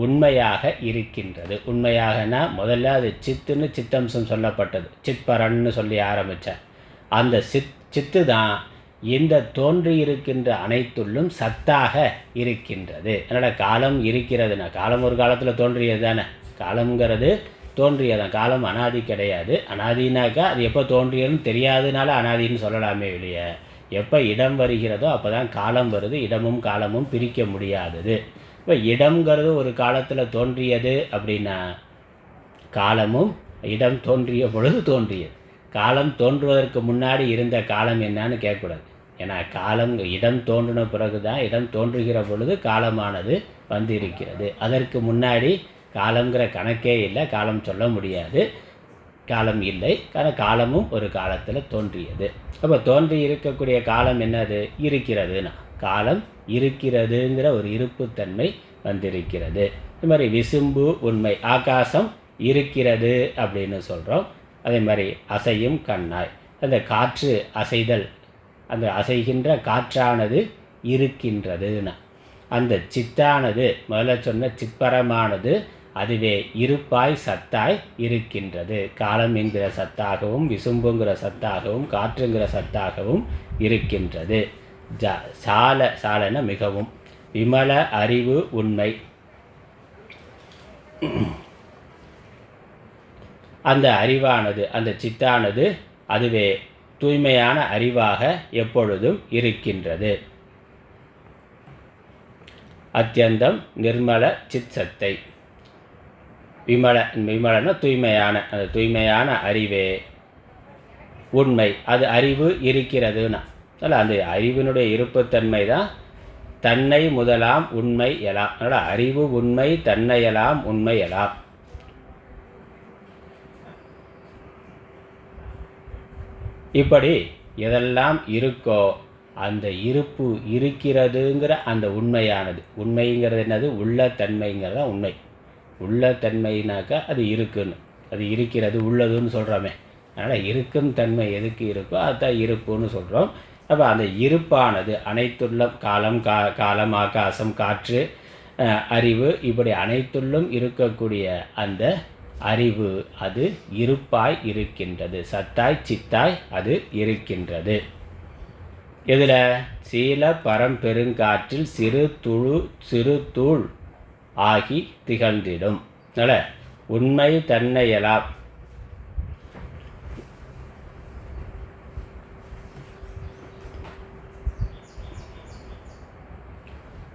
Speaker 1: உண்மையாக இருக்கின்றது. உண்மையாகனா முதல்ல அது சித்துன்னு சித்தம்சம் சொல்லப்பட்டது, சித்பரன்னு சொல்லி ஆரம்பித்தார். அந்த சித்து தான் இந்த தோன்றியிருக்கின்ற அனைத்துள்ளும் சத்தாக இருக்கின்றது. அதனால் காலம் இருக்கிறதுனா, காலம் ஒரு காலத்தில் தோன்றியது தானே, காலம்ங்கிறது தோன்றியதான். காலம் அனாதி கிடையாது. அனாதினாக்கா அது எப்போ தோன்றியதுன்னு தெரியாததுனால அனாதின்னு சொல்லலாமே வெளியே. எப்போ இடம் வருகிறதோ அப்போ தான் காலம் வருது. இடமும் காலமும் பிரிக்க முடியாதது. இப்போ இடம்ங்கிறது ஒரு காலத்தில் தோன்றியது அப்படின்னா, காலமும் இடம் தோன்றிய பொழுது தோன்றியது. காலம் தோன்றுவதற்கு முன்னாடி இருந்த காலம் என்னன்னு கேட்கக்கூடாது. ஏன்னா காலம் இடம் தோன்றின பிறகு தான், இடம் தோன்றுகிற பொழுது காலமானது வந்து இருக்கிறது. அதற்கு முன்னாடி காலங்கிற கணக்கே இல்லை, காலம் சொல்ல முடியாது, காலம் இல்லை. ஆனால் காலமும் ஒரு காலத்தில் தோன்றியது. அப்போ தோன்றி இருக்கக்கூடிய காலம் என்னது? இருக்கிறதுனா காலம் இருக்கிறதுங்கிற ஒரு இருப்புத்தன்மை வந்திருக்கிறது. இது மாதிரி விசும்பு உண்மை, ஆகாசம் இருக்கிறது அப்படின்னு சொல்கிறோம். அதே மாதிரி அசையும் கண்ணாய், அந்த காற்று அசைதல், அந்த அசைகின்ற காற்றானது இருக்கின்றதுன்னா, அந்த சித்தானது முதல்ல சொன்ன சிற்பரமானது அதுவே இருப்பாய் சத்தாய் இருக்கின்றது. காலம் என்கிற சத்தாகவும் விசும்புங்கிற சத்தாகவும் காற்றுங்கிற சத்தாகவும் இருக்கின்றது. சாலன மிகவும் விமல அறிவு உண்மை, அந்த அறிவானது அந்த சித்தானது அதுவே தூய்மையான அறிவாக எப்பொழுதும் இருக்கின்றது. அத்தியந்தம் நிர்மல சித் சத்தை, விமலன தூய்மையான, அந்த தூய்மையான அறிவே உண்மை. அது அறிவு இருக்கிறதுனா, அதனால் அந்த அறிவினுடைய இருப்புத்தன்மை தான் தன்னை முதலாம் உண்மை எலாம். அதனால் அறிவு உண்மை, தன்னை எலாம் உண்மை எலாம். இப்படி எதெல்லாம் இருக்கோ அந்த இருப்பு இருக்கிறதுங்கிற அந்த உண்மையானது, உண்மைங்கிறது என்னது? உள்ள தன்மைங்கிறது தான் உண்மை. உள்ள தன்மைனாக்கா அது இருக்குன்னு, அது இருக்கிறது உள்ளதுன்னு சொல்கிறோமே. அதனால் இருக்கும் தன்மை எதுக்கு இருக்கோ அதுதான் இருப்புன்னு சொல்கிறோம். அப்போ அந்த இருப்பானது அனைத்துள்ளும் காலம் ஆகாசம் காற்று அறிவு இப்படி அனைத்துள்ளும் இருக்கக்கூடிய அந்த அறிவு அது இருப்பாய் இருக்கின்றது. சத்தாய் சித்தாய் அது இருக்கின்றது. இதில் சீல பரம்பெருங்காற்றில் சிறு தூள் ஆகி திகழ்ந்திடும். அதனால் உண்மை தன்னையெல்லாம்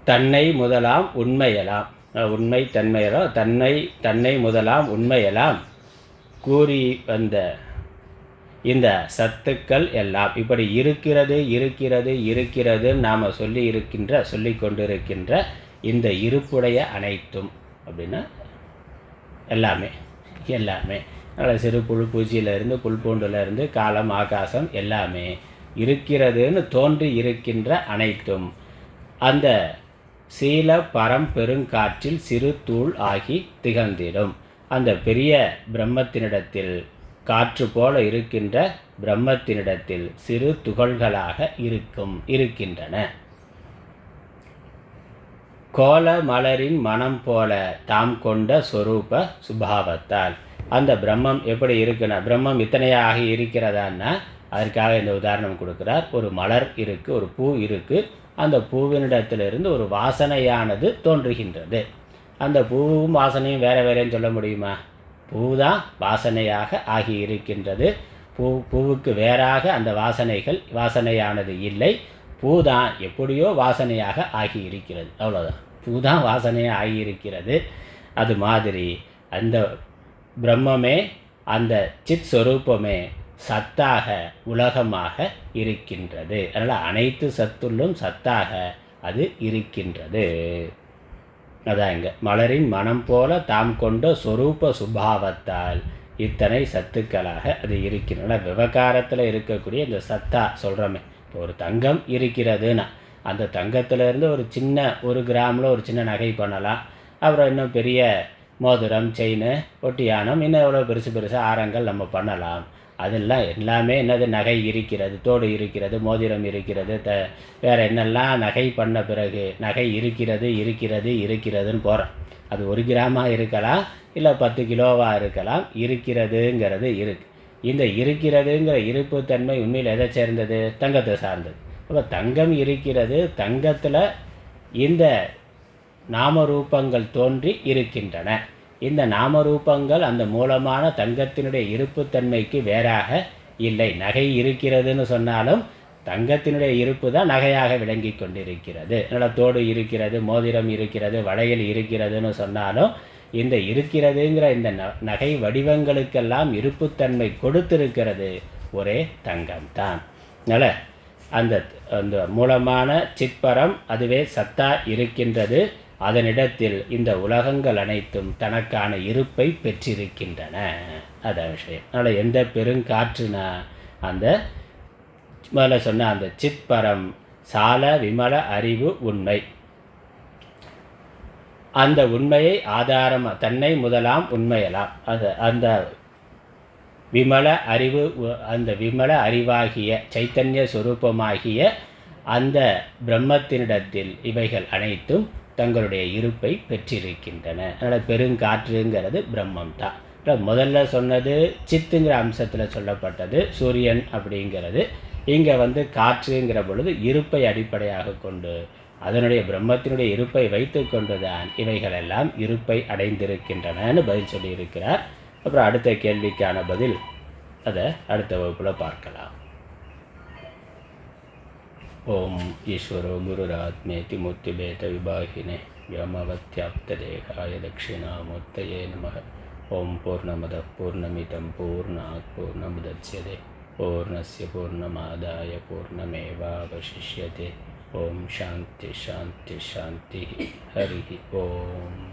Speaker 1: தன்னை முதலாம் உண்மையெல்லாம், உண்மை தன்மையெல்லாம் தன்னை முதலாம் உண்மையெல்லாம் கூறி வந்த இந்த சத்துக்கள் எல்லாம் இப்படி இருக்கிறது நாம் சொல்லி கொண்டிருக்கின்ற இந்த இருப்புடைய அனைத்தும் அப்படின்னா எல்லாமே அதனால் சிறு புழு பூச்சியிலிருந்து புல் பூண்டுலேருந்து காலம் ஆகாசம் எல்லாமே இருக்கிறதுன்னு தோன்றி இருக்கின்ற அனைத்தும் அந்த சீல பரம்பெருங்காற்றில் சிறு தூள் ஆகி திகழ்ந்திடும். அந்த பெரிய பிரம்மத்தினிடத்தில், காற்று போல இருக்கின்ற பிரம்மத்தினிடத்தில் சிறு துகள்களாக இருக்கின்றன. கோல மலரின் மனம் போல தாம் கொண்ட சொரூப சுபாவத்தால், அந்த பிரம்மம் எப்படி இருக்குன்னா, பிரம்மம் இத்தனையாக இருக்கிறதான்னா அதற்காக இந்த உதாரணம் கொடுக்குறார். ஒரு மலர் இருக்குது, ஒரு பூ இருக்குது. அந்த பூவினிடத்திலிருந்து ஒரு வாசனையானது தோன்றுகின்றது. அந்த பூவும் வாசனையும் வேறேன்னு சொல்ல முடியுமா? பூ தான் வாசனையாக ஆகி இருக்கின்றது. பூவுக்கு வேறாக அந்த வாசனையானது இல்லை. பூ தான் எப்படியோ வாசனையாக ஆகி இருக்கிறது, அவ்வளோதான். பூ தான் வாசனையாக ஆகி இருக்கிறது. அது மாதிரி அந்த பிரம்மமே, அந்த சித் ஸ்வரூபமே சத்தாக உலகமாக இருக்கின்றது. அதனால் அனைத்து சத்துள்ளும் சத்தாக அது இருக்கின்றது. அதான் இங்கே மலரின் மனம் போல தாம் கொண்ட சொரூப சுபாவத்தால் இத்தனை சத்துக்களாக அது இருக்கின்றன. விவகாரத்தில் இருக்கக்கூடிய இந்த சத்தா சொல்கிறோமே, இப்போ ஒரு தங்கம் இருக்கிறதுன்னா அந்த தங்கத்திலேருந்து ஒரு சின்ன 1 கிராமில் ஒரு சின்ன நகை பண்ணலாம். அப்புறம் இன்னும் பெரிய மோதிரம், செயின், ஒட்டியானம், இன்னும் எவ்வளோ பெருசு ஆரங்கள் நம்ம பண்ணலாம். அதெல்லாம் எல்லாமே என்னது? நகை இருக்கிறது, தோடு இருக்கிறது, மோதிரம் இருக்கிறது, வேறு என்னெல்லாம் நகை பண்ண பிறகு நகை இருக்கிறதுன்னு போகிறோம். அது 1 கிராமாக இருக்கலாம், இல்லை 10 கிலோவாக இருக்கலாம். இருக்கிறதுங்கிறது இருக்கு. இந்த இருக்கிறதுங்கிற இருப்புத்தன்மை உண்மையில் எதை சேர்ந்தது? தங்கத்தை சார்ந்தது. அப்போ தங்கம் இருக்கிறது, தங்கத்தில் இந்த நாமரூபங்கள் தோன்றி இருக்கின்றன. இந்த நாமரூபங்கள் அந்த மூலமான தங்கத்தினுடைய இருப்புத்தன்மைக்கு வேறாக இல்லை. நகை இருக்கிறதுன்னு சொன்னாலும் தங்கத்தினுடைய இருப்பு தான் நகையாக விளங்கி கொண்டிருக்கிறது. அதனால் தோடு இருக்கிறது, மோதிரம் இருக்கிறது, வளையல் இருக்கிறதுன்னு சொன்னாலும் இந்த இருக்கிறதுங்கிற இந்த நகை வடிவங்களுக்கெல்லாம் இருப்புத்தன்மை கொடுத்திருக்கிறது ஒரே தங்கம்தான். அதனால் அந்த அந்த மூலமான சிற்பரம் அதுவே சத்தா இருக்கின்றது. அதனிடத்தில் இந்த உலகங்கள் அனைத்தும் தனக்கான இருப்பை பெற்றிருக்கின்றன. அதான் விஷயம். அதனால் எந்த பெருங்காற்றுனா அந்த முதல்ல சொன்ன அந்த சிற்பரம் சால விமல அறிவு உண்மை. அந்த உண்மையை ஆதாரமாக தன்னை முதலாம் உண்மையலாம் அந்த விமல அறிவு, அந்த விமல அறிவாகிய சைத்தன்ய சொரூபமாகிய அந்த பிரம்மத்தினிடத்தில் இவைகள் அனைத்தும் தங்களுடைய இருப்பை பெற்றிருக்கின்றன. அதனால் பெருங்காற்றுங்கிறது பிரம்மம் தான். முதல்ல சொன்னது சித்துங்கிற அம்சத்தில் சொல்லப்பட்டது சூரியன் அப்படிங்கிறது. இங்கே காற்றுங்கிற பொழுது இருப்பை அடிப்படையாக கொண்டு அதனுடைய பிரம்மத்தினுடைய இருப்பை வைத்து கொண்டு தான் இவைகளெல்லாம் இருப்பை அடைந்திருக்கின்றனன்னு பதில் சொல்லியிருக்கிறார். அப்புறம் அடுத்த கேள்விக்கான பதில் அதை அடுத்த வகுப்பில் பார்க்கலாம். ஓம் ஈஸ்வரோ குருராத்மேதி மூர்த்திபேத விபாகினே व्योमवत्याप्तदेहाय दक्षिणामूर्तये नमः. ओं पूर्णमदः पूर्णमिदं पूर्णात् पूर्णमुदच्यते पूर्णस्य पूर्णमादाय पूर्णमेवावशिष्यते. ओं शान्ति शान्ति शान्तिः. हरिः ओम्.